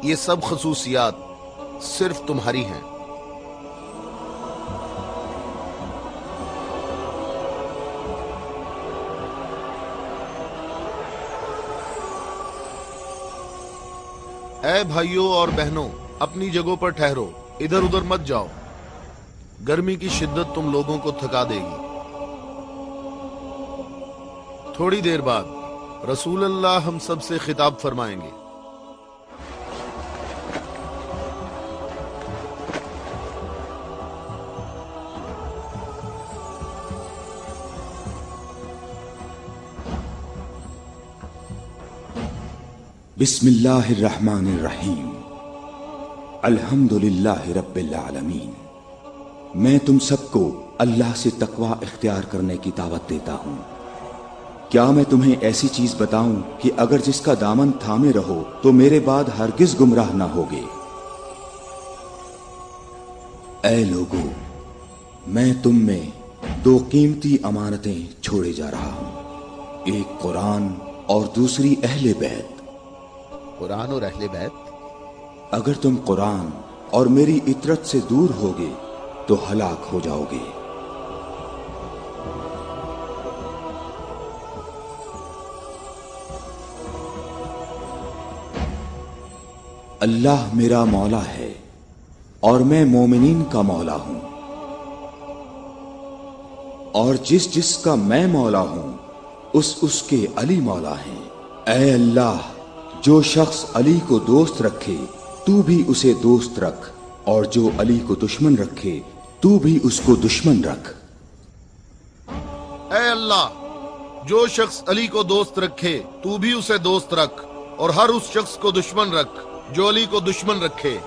ये सब खसूसियात सिर्फ तुम्हारी हैं। ऐ भाइयों और बहनों, अपनी जगहों पर ठहरो, इधर उधर मत जाओ। गर्मी की शिद्दत तुम लोगों को थका देगी। थोड़ी देर बाद रसूलुल्लाह हम सब से खिताब फरमाएंगे। बिस्मिल्लाहिर्रहमानिर्रहीम। अल्हम्दुलिल्लाहि रब्बिल आलमीन। मैं तुम सबको अल्लाह से तकवा इख्तियार करने की दावत देता हूँ। क्या मैं तुम्हें ऐसी चीज बताऊं कि अगर जिसका दामन थामे रहो तो मेरे बाद हरगिज गुमराह ना होगे। ऐ लोगों, मैं तुम में दो कीमती अमानतें छोड़े जा रहा हूं, एक कुरान और दूसरी अहले बैत। कुरान और अहले बैत? अगर तुम कुरान और मेरी इतरत से दूर होगे तो हलाक हो जाओगे। अल्लाह मेरा मौला है और मैं मोमिनीन का मौला हूं, और जिस जिसका मैं मौला हूं उसके अली मौला हैं। ऐ अल्लाह, जो शख्स अली को दोस्त रखे तू भी उसे दोस्त रख, और जो अली को दुश्मन रखे तू भी उसको दुश्मन रख। ऐ अल्लाह, जो शख्स अली को दोस्त रखे तू भी उसे दोस्त रख, और हर उस शख्स को दुश्मन रख जो अली को दुश्मन रखे।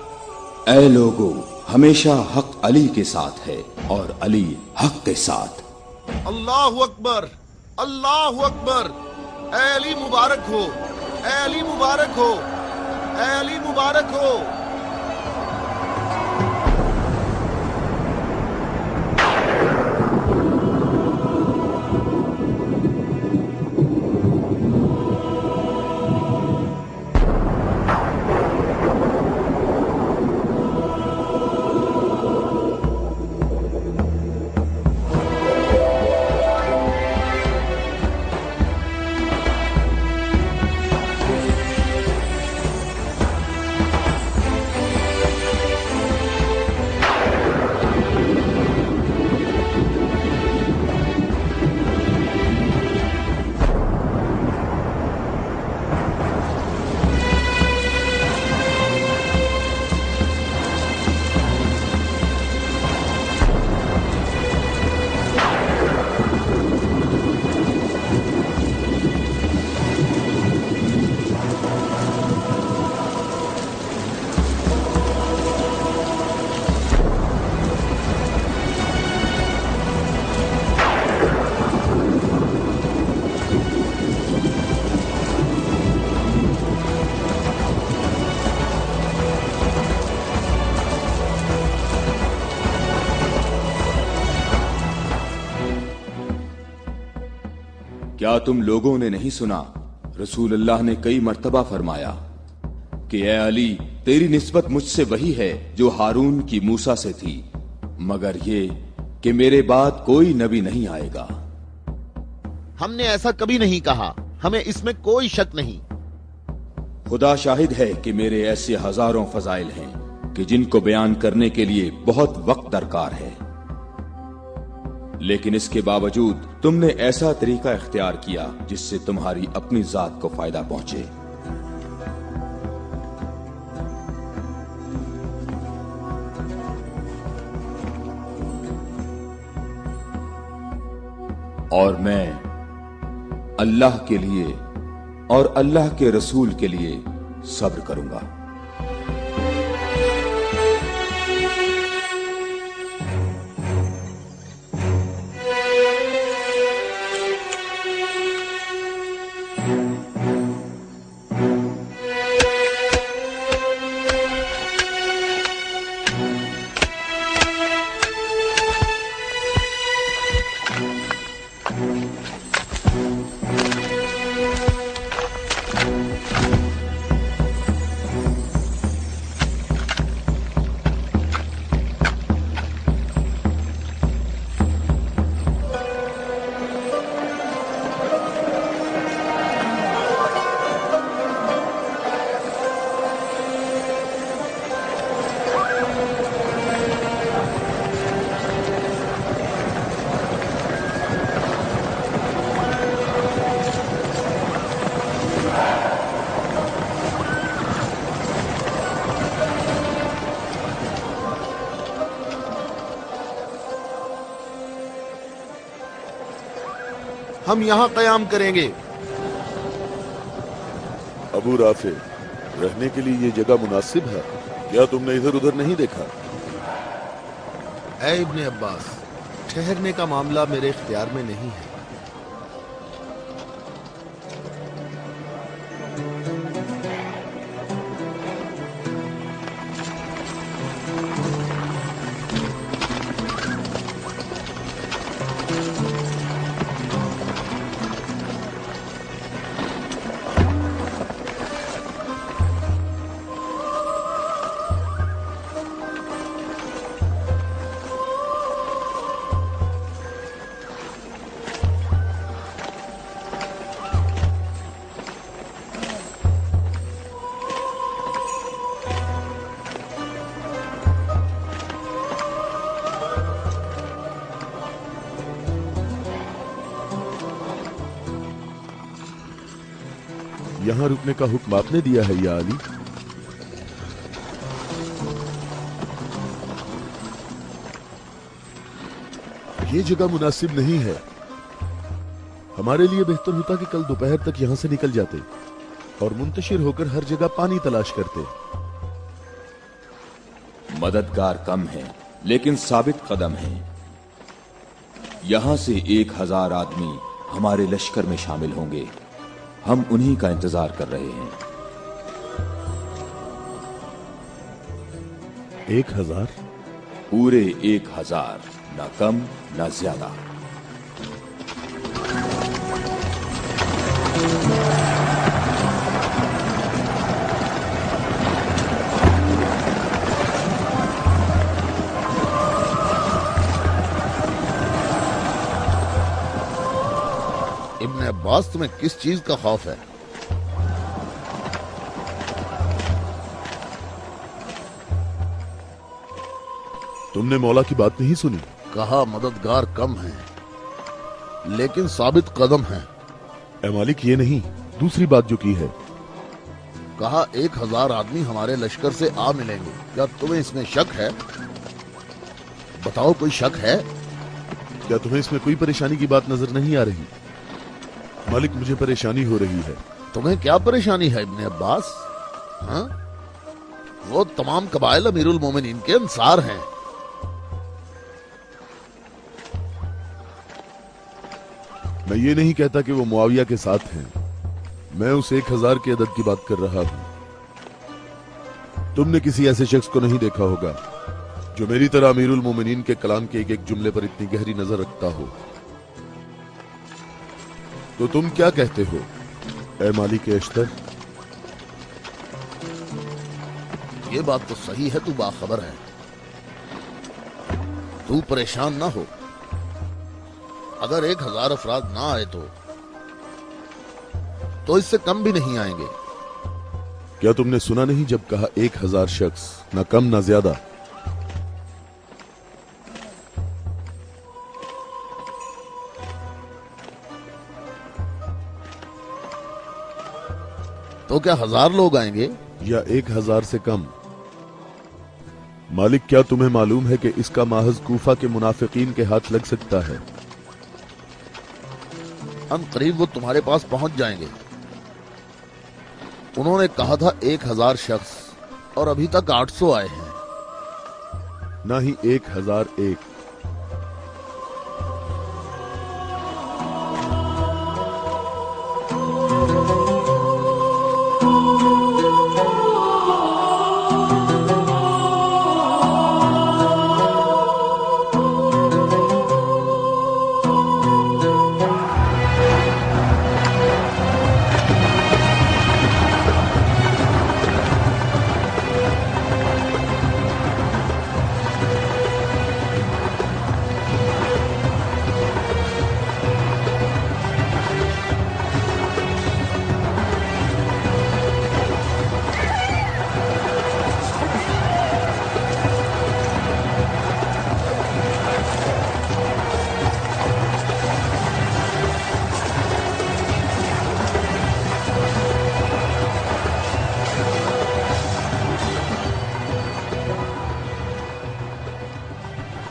ऐ लोगों, हमेशा हक अली के साथ है और अली हक के साथ। अल्लाहु अकबर, अल्लाहु अकबर। ऐ अली मुबारक हो, ऐ अली मुबारक हो, ऐ अली मुबारक हो। क्या तुम लोगों ने नहीं सुना, रसूलुल्लाह ने कई मर्तबा फरमाया कि ऐ अली, तेरी निस्बत मुझसे वही है जो हारून की मूसा से थी, मगर ये कि मेरे बाद कोई नबी नहीं आएगा। हमने ऐसा कभी नहीं कहा, हमें इसमें कोई शक नहीं। खुदा शाहिद है कि मेरे ऐसे हजारों फजाइल हैं कि जिनको बयान करने के लिए बहुत वक्त दरकार है, लेकिन इसके बावजूद तुमने ऐसा तरीका इख्तियार किया जिससे तुम्हारी अपनी जात को फायदा पहुंचे। और मैं अल्लाह के लिए और अल्लाह के रसूल के लिए सब्र करूंगा। हम यहाँ कयाम करेंगे। अबू राफे, रहने के लिए ये जगह मुनासिब है? क्या तुमने इधर उधर नहीं देखा? ऐ इब्ने अब्बास, ठहरने का मामला मेरे इख्तियार में नहीं है। यहाँ रुकने का हुक्म आपने दिया है या अली? ये जगह मुनासिब नहीं है। हमारे लिए बेहतर होता कि कल दोपहर तक यहाँ से निकल जाते और मुंतशिर होकर हर जगह पानी तलाश करते। मददगार कम है लेकिन साबित कदम है। यहां से 1000 आदमी हमारे लश्कर में शामिल होंगे। हम उन्हीं का इंतजार कर रहे हैं। 1000? पूरे 1000, ना कम ना ज्यादा। इब्ने अब्बास, तुम्हें किस चीज का खौफ है? तुमने मौला की बात नहीं सुनी? कहा मददगार कम है लेकिन साबित कदम है। ए मालिक, ये नहीं, दूसरी बात जो की है। कहा 1000 आदमी हमारे लश्कर से आ मिलेंगे। क्या तुम्हें इसमें शक है? बताओ, कोई शक है? क्या तुम्हें इसमें कोई परेशानी की बात नजर नहीं आ रही? मालिक, मुझे परेशानी हो रही है। तुम्हें क्या परेशानी है इब्ने अब्बास? हाँ? वो तमाम कबाइल अमीरुल मोमिनीन के अंसार हैं। मैं ये नहीं कहता कि वो मुआविया के साथ हैं। मैं उस 1000 की अदद की बात कर रहा हूं। तुमने किसी ऐसे शख्स को नहीं देखा होगा जो मेरी तरह अमीरुल मोमिनीन के कलाम के एक एक जुमले पर इतनी गहरी नजर रखता हो। तो तुम क्या कहते हो ए मालिक अश्तर? ये बात तो सही है, तू बाखबर है। तू परेशान ना हो। अगर 1000 अफराद ना आए तो इससे कम भी नहीं आएंगे। क्या तुमने सुना नहीं जब कहा 1000 शख्स, ना कम ना ज्यादा? तो क्या 1000 लोग आएंगे या 1000 से कम? मालिक, क्या तुम्हें मालूम है कि इसका माहज कूफा के मुनाफिकीन के हाथ लग सकता है? अन करीब वो तुम्हारे पास पहुंच जाएंगे। उन्होंने कहा था 1000 शख्स और अभी तक 800 आए हैं। ना ही 1001।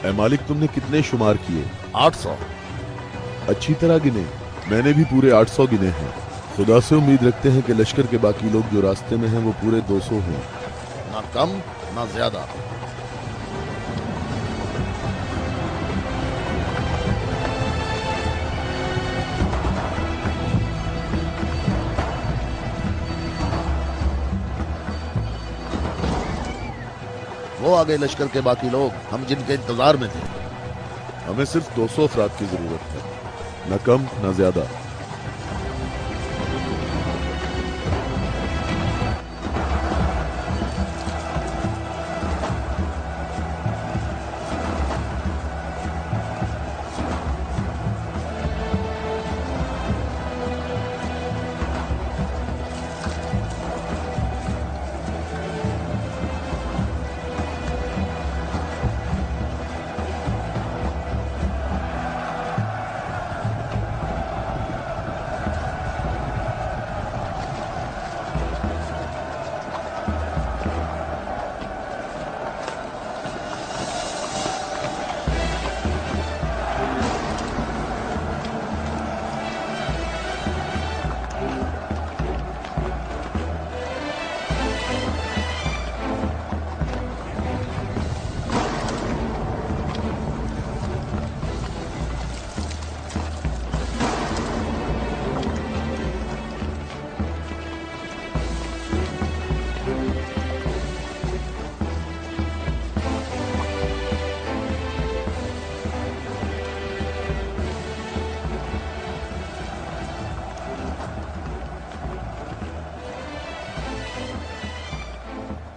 ऐ मालिक, तुमने कितने शुमार किए? 800। अच्छी तरह गिने? मैंने भी पूरे 800 गिने हैं। खुदा से उम्मीद रखते हैं कि लश्कर के बाकी लोग जो रास्ते में हैं वो पूरे 200 हों। ना कम ना ज्यादा। वो आ गए लश्कर के बाकी लोग, हम जिनके इंतजार में थे। हमें सिर्फ 200 अफराद की जरूरत है, न कम न ज्यादा।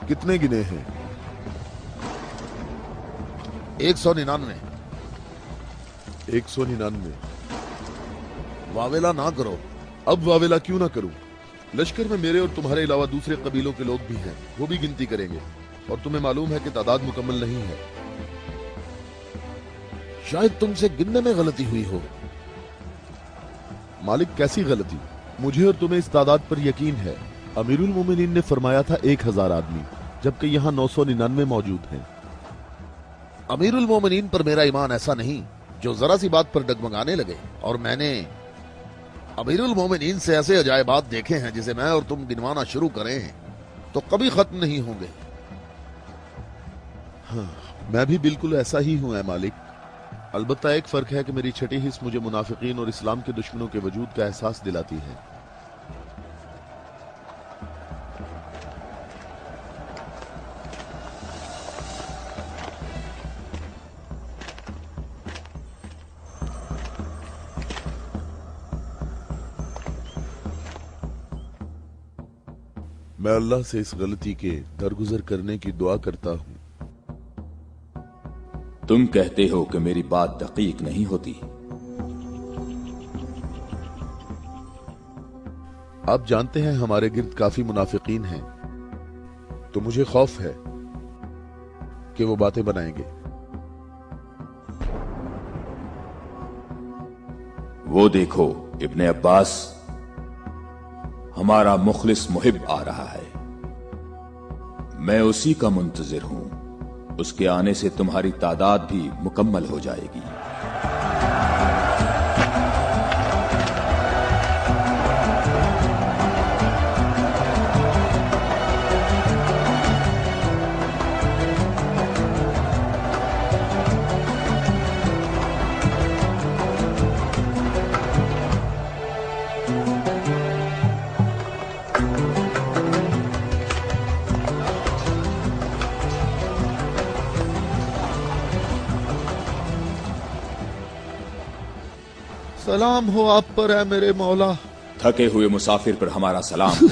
कितने गिने हैं? 199। 199। वावेला ना करो। अब वावेला क्यों ना करूं? लश्कर में मेरे और तुम्हारे अलावा दूसरे कबीलों के लोग भी हैं, वो भी गिनती करेंगे, और तुम्हें मालूम है कि तादाद मुकम्मल नहीं है। शायद तुमसे गिनने में गलती हुई हो। मालिक, कैसी गलती? मुझे और तुम्हें इस तादाद पर यकीन है। अमीरुल मोमिनीन ने फरमाया था 1000 आदमी, जबकि यहाँ 999 मौजूद हैं। अमीरुल मोमिनीन पर मेरा ईमान ऐसा नहीं जो जरा सी बात पर डगमगाने लगे। और मैंने अमीरुल मोमिनीन से ऐसे अजायबात देखे हैं जिसे मैं और तुम गिनवाना शुरू करें तो कभी खत्म नहीं होंगे। हाँ, मैं भी बिल्कुल ऐसा ही हूं ऐ मालिक। अलबत्ता एक फर्क है कि मेरी छठी हिस्स मुझे मुनाफिकीन और इस्लाम के दुश्मनों के वजूद का एहसास दिलाती है। मैं अल्लाह से इस गलती के दरगुजर करने की दुआ करता हूं। तुम कहते हो कि मेरी बात दकीक नहीं होती। आप जानते हैं हमारे गिर्द काफी मुनाफिकीन हैं, तो मुझे खौफ है कि वो बातें बनाएंगे। वो देखो, इब्ने अब्बास, हमारा मुखलिस मुहिब आ रहा है। मैं उसी का मुंतजिर हूं। उसके आने से तुम्हारी तादाद भी मुकम्मल हो जाएगी। सलाम हो आप पर है मेरे मौला। थके हुए मुसाफिर पर हमारा सलाम हो।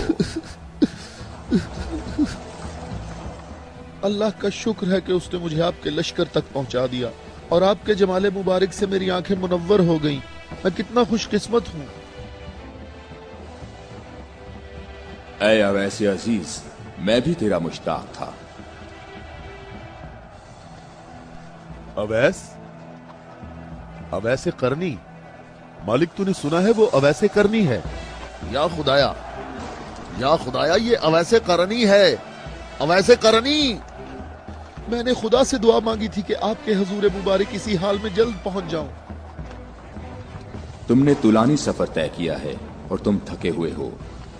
अल्लाह का शुक्र है कि उसने मुझे आपके लश्कर तक पहुंचा दिया और आपके जमाले मुबारक से मेरी आंखें मुनव्वर हो गईं। मैं कितना खुशकिस्मत हूं। ऐ अवैसे अजीज, मैं भी तेरा मुश्ताक था। अवैस? अवैसे करनी? मालिक तूने सुना है वो अवैसे करनी है? या खुदाया ये अवैसे करनी है, अवैसे करनी। मैंने खुदा से दुआ मांगी थी कि आपके हजूर मुबारक इसी हाल में जल्द पहुंच जाऊं। तुमने तुलानी सफर तय किया है और तुम थके हुए हो।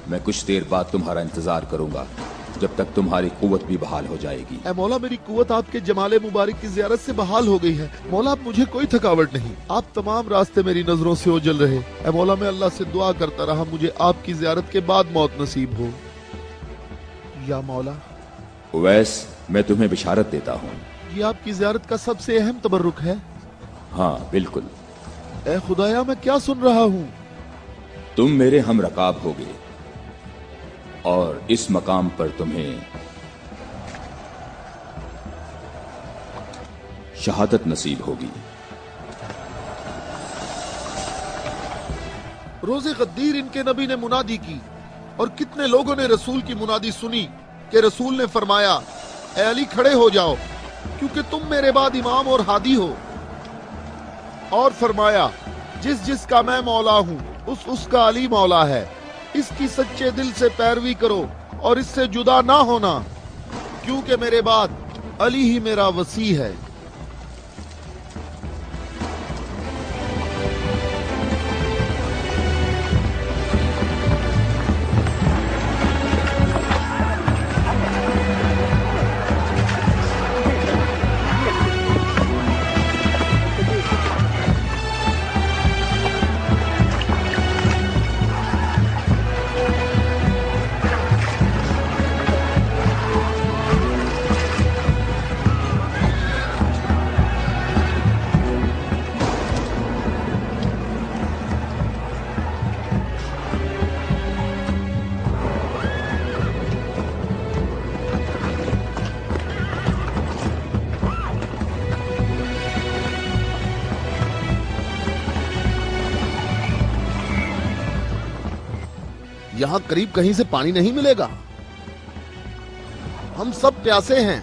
मैं कुछ देर बाद तुम्हारा इंतजार करूंगा जब तक तुम्हारी कुव्वत भी बहाल हो जाएगी। ऐ मौला, मेरी कुव्वत आपके जमाले मुबारक की जियारत से बहाल हो गई है। मौला, अब मुझे कोई थकावट नहीं। आप तमाम रास्ते मेरी नजरों से ओझल रहे। ऐ मौला, मैं अल्लाह से दुआ करता रहा मुझे आपकी जियारत के बाद मौत नसीब हो। या मौला। उवैस, मैं तुम्हें बिशारत देता हूँ। ये आपकी जियारत का सबसे अहम तबर्रुक है। हाँ बिल्कुल। ऐ खुदाया, मैं क्या सुन रहा हूँ? तुम मेरे हम रकाब होगे और इस मकाम पर तुम्हें शहादत नसीब होगी। रोज़े गद्दीर इनके नबी ने मुनादी की और कितने लोगों ने रसूल की मुनादी सुनी कि रसूल ने फरमाया, ऐ अली खड़े हो जाओ क्योंकि तुम मेरे बाद इमाम और हादी हो। और फरमाया, जिस जिसका मैं मौला हूँ उसका अली मौला है। इसकी सच्चे दिल से पैरवी करो और इससे जुदा ना होना, क्योंकि मेरे बाद अली ही मेरा वसी है। यहां करीब कहीं से पानी नहीं मिलेगा। हम सब प्यासे हैं।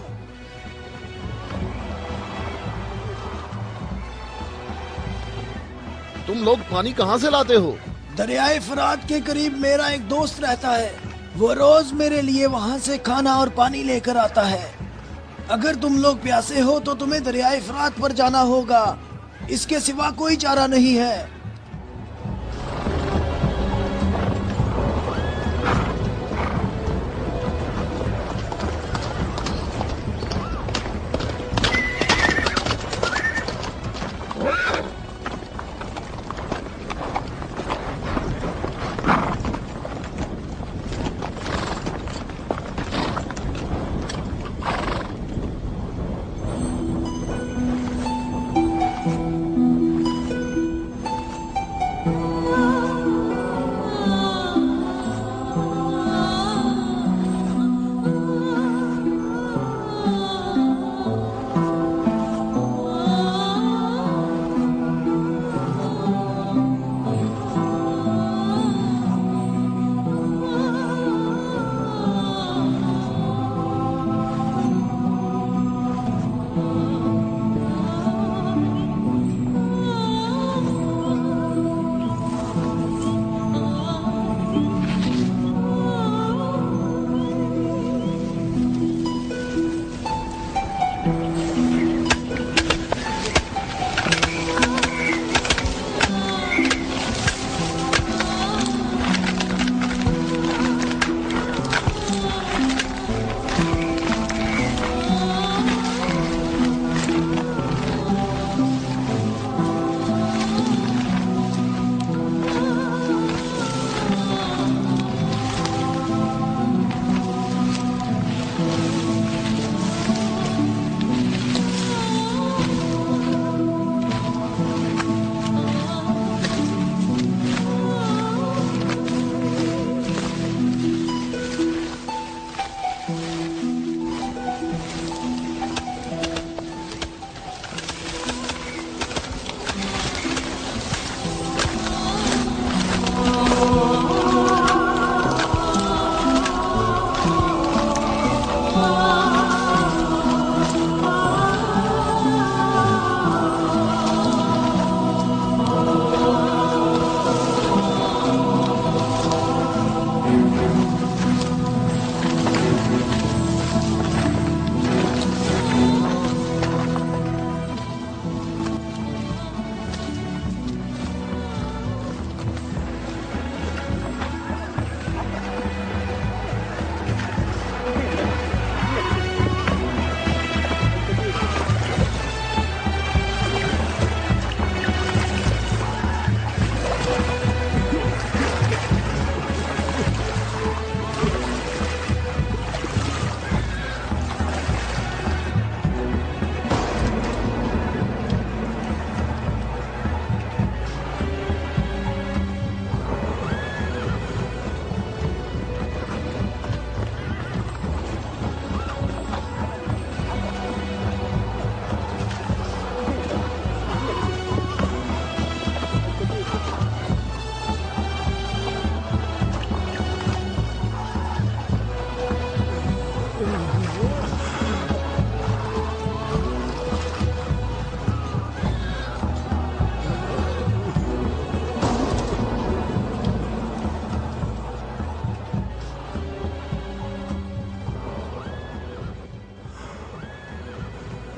तुम लोग पानी कहां से लाते हो? दरियाए फरात के करीब मेरा एक दोस्त रहता है। वो रोज मेरे लिए वहाँ से खाना और पानी लेकर आता है। अगर तुम लोग प्यासे हो तो तुम्हें दरियाए फरात पर जाना होगा। इसके सिवा कोई चारा नहीं है।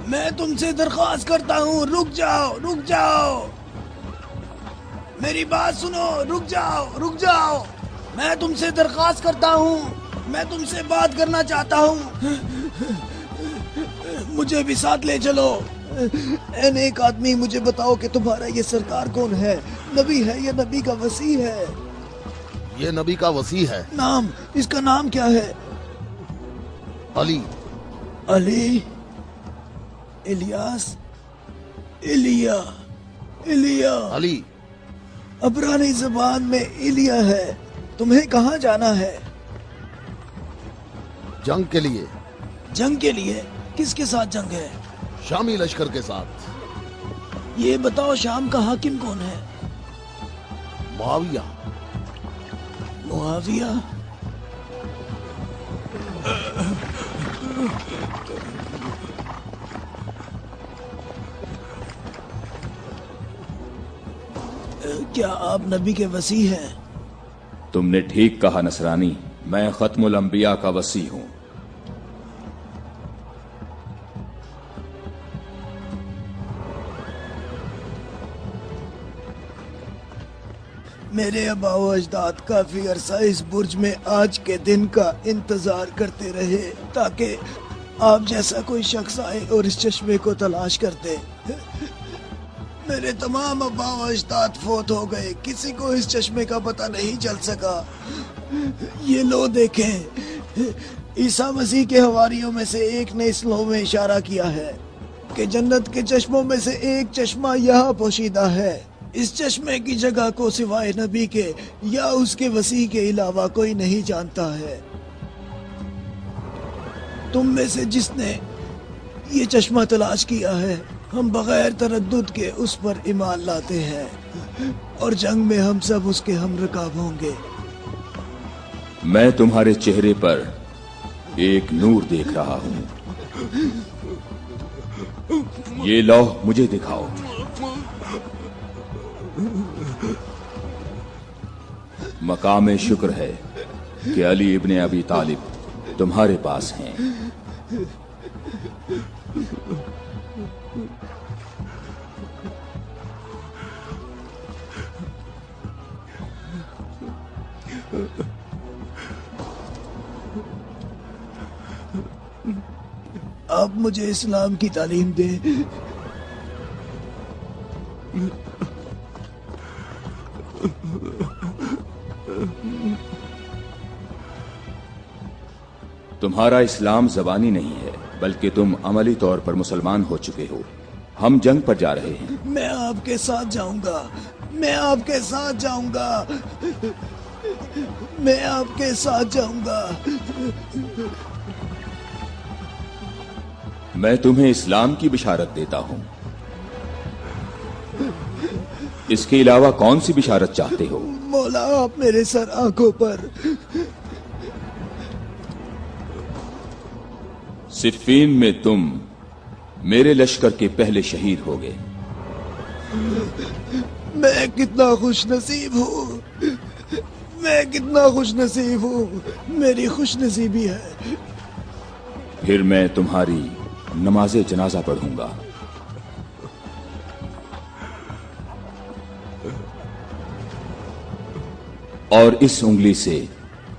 میں تم سے درخواست کرتا ہوں، رک جاؤ، رک جاؤ، میری بات سنو، رک جاؤ، رک جاؤ، میں تم سے درخواست کرتا ہوں، میں تم سے بات کرنا چاہتا ہوں، مجھے بھی ساتھ لے چلو۔ اے نیک آدمی، مجھے بتاؤ کہ تمہارا یہ سرکار کون ہے؟ نبی ہے یا نبی کا وصی ہے؟ یہ نبی کا وصی ہے۔ نام، اس کا نام کیا ہے؟ علی۔ علی، الیاس، ایلیا، ایلیا۔ علی۔ عبرانی زبان میں ایلیا ہے۔ تمہیں کہاں جانا ہے؟ جنگ کے لیے۔ جنگ کے لیے؟ کس کے ساتھ جنگ ہے؟ شامی لشکر کے ساتھ۔ یہ بتاؤ شام کا حاکم کون ہے؟ معاویہ۔ معاویہ؟ کیا آپ نبی کے وصی ہیں؟ تم نے ٹھیک کہا نصرانی، میں ختم الانبیاء کا وصی ہوں۔ میرے آبا و اجداد کافی عرصہ اس برج میں آج کے دن کا انتظار کرتے رہے تاکہ آپ جیسا کوئی شخص آئے اور اس چشمے کو تلاش کر دے۔ میرے تمام آبا و اجداد فوت ہو گئے، کسی کو اس چشمے کا پتہ نہیں چل سکا۔ یہ لو دیکھیں، عیسیٰ مسیح کے حواریوں میں سے ایک نے اس لو میں اشارہ کیا ہے کہ جنت کے چشموں میں سے ایک چشمہ یہاں پوشیدہ ہے۔ اس چشمے کی جگہ کو سوائے نبی کے یا اس کے وصی کے علاوہ کوئی نہیں جانتا ہے۔ تم میں سے جس نے یہ چشمہ تلاش کیا ہے، ہم بغیر تردد کے اس پر ایمان لاتے ہیں اور جنگ میں ہم سب اس کے ہم رکاب ہوں گے۔ میں تمہارے چہرے پر ایک نور دیکھ رہا ہوں، یہ لوح مجھے دکھاؤ۔ مقام شکر ہے کہ علی ابن ابی طالب تمہارے پاس ہیں۔ آپ مجھے اسلام کی تعلیم دیں۔ تمہارا اسلام زبانی نہیں ہے بلکہ تم عملی طور پر مسلمان ہو چکے ہو۔ ہم جنگ پر جا رہے ہیں۔ میں آپ کے ساتھ جاؤں گا، میں آپ کے ساتھ جاؤں گا، میں آپ کے ساتھ جاؤں گا۔ میں تمہیں اسلام کی بشارت دیتا ہوں، اس کے علاوہ کون سی بشارت چاہتے ہو؟ مولا، آپ میرے سر آنکھوں پر۔ صفین میں تم میرے لشکر کے پہلے شہید ہو گئے۔ میں کتنا خوش نصیب ہوں، میں کتنا خوش نصیب ہوں، میری خوش نصیبی ہے۔ پھر میں تمہاری نماز جنازہ پڑھوں گا۔ اور اس انگلی سے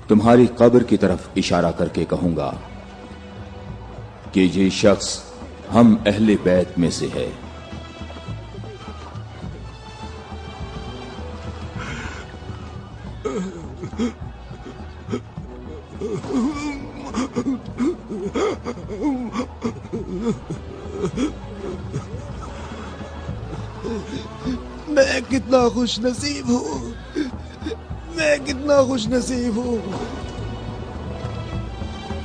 تمہاری قبر کی طرف اشارہ کر کے کہوں گا کہ یہ شخص ہم اہل بیت میں سے ہے۔ میں کتنا خوش نصیب ہوں، میں کتنا خوش نصیب ہوں۔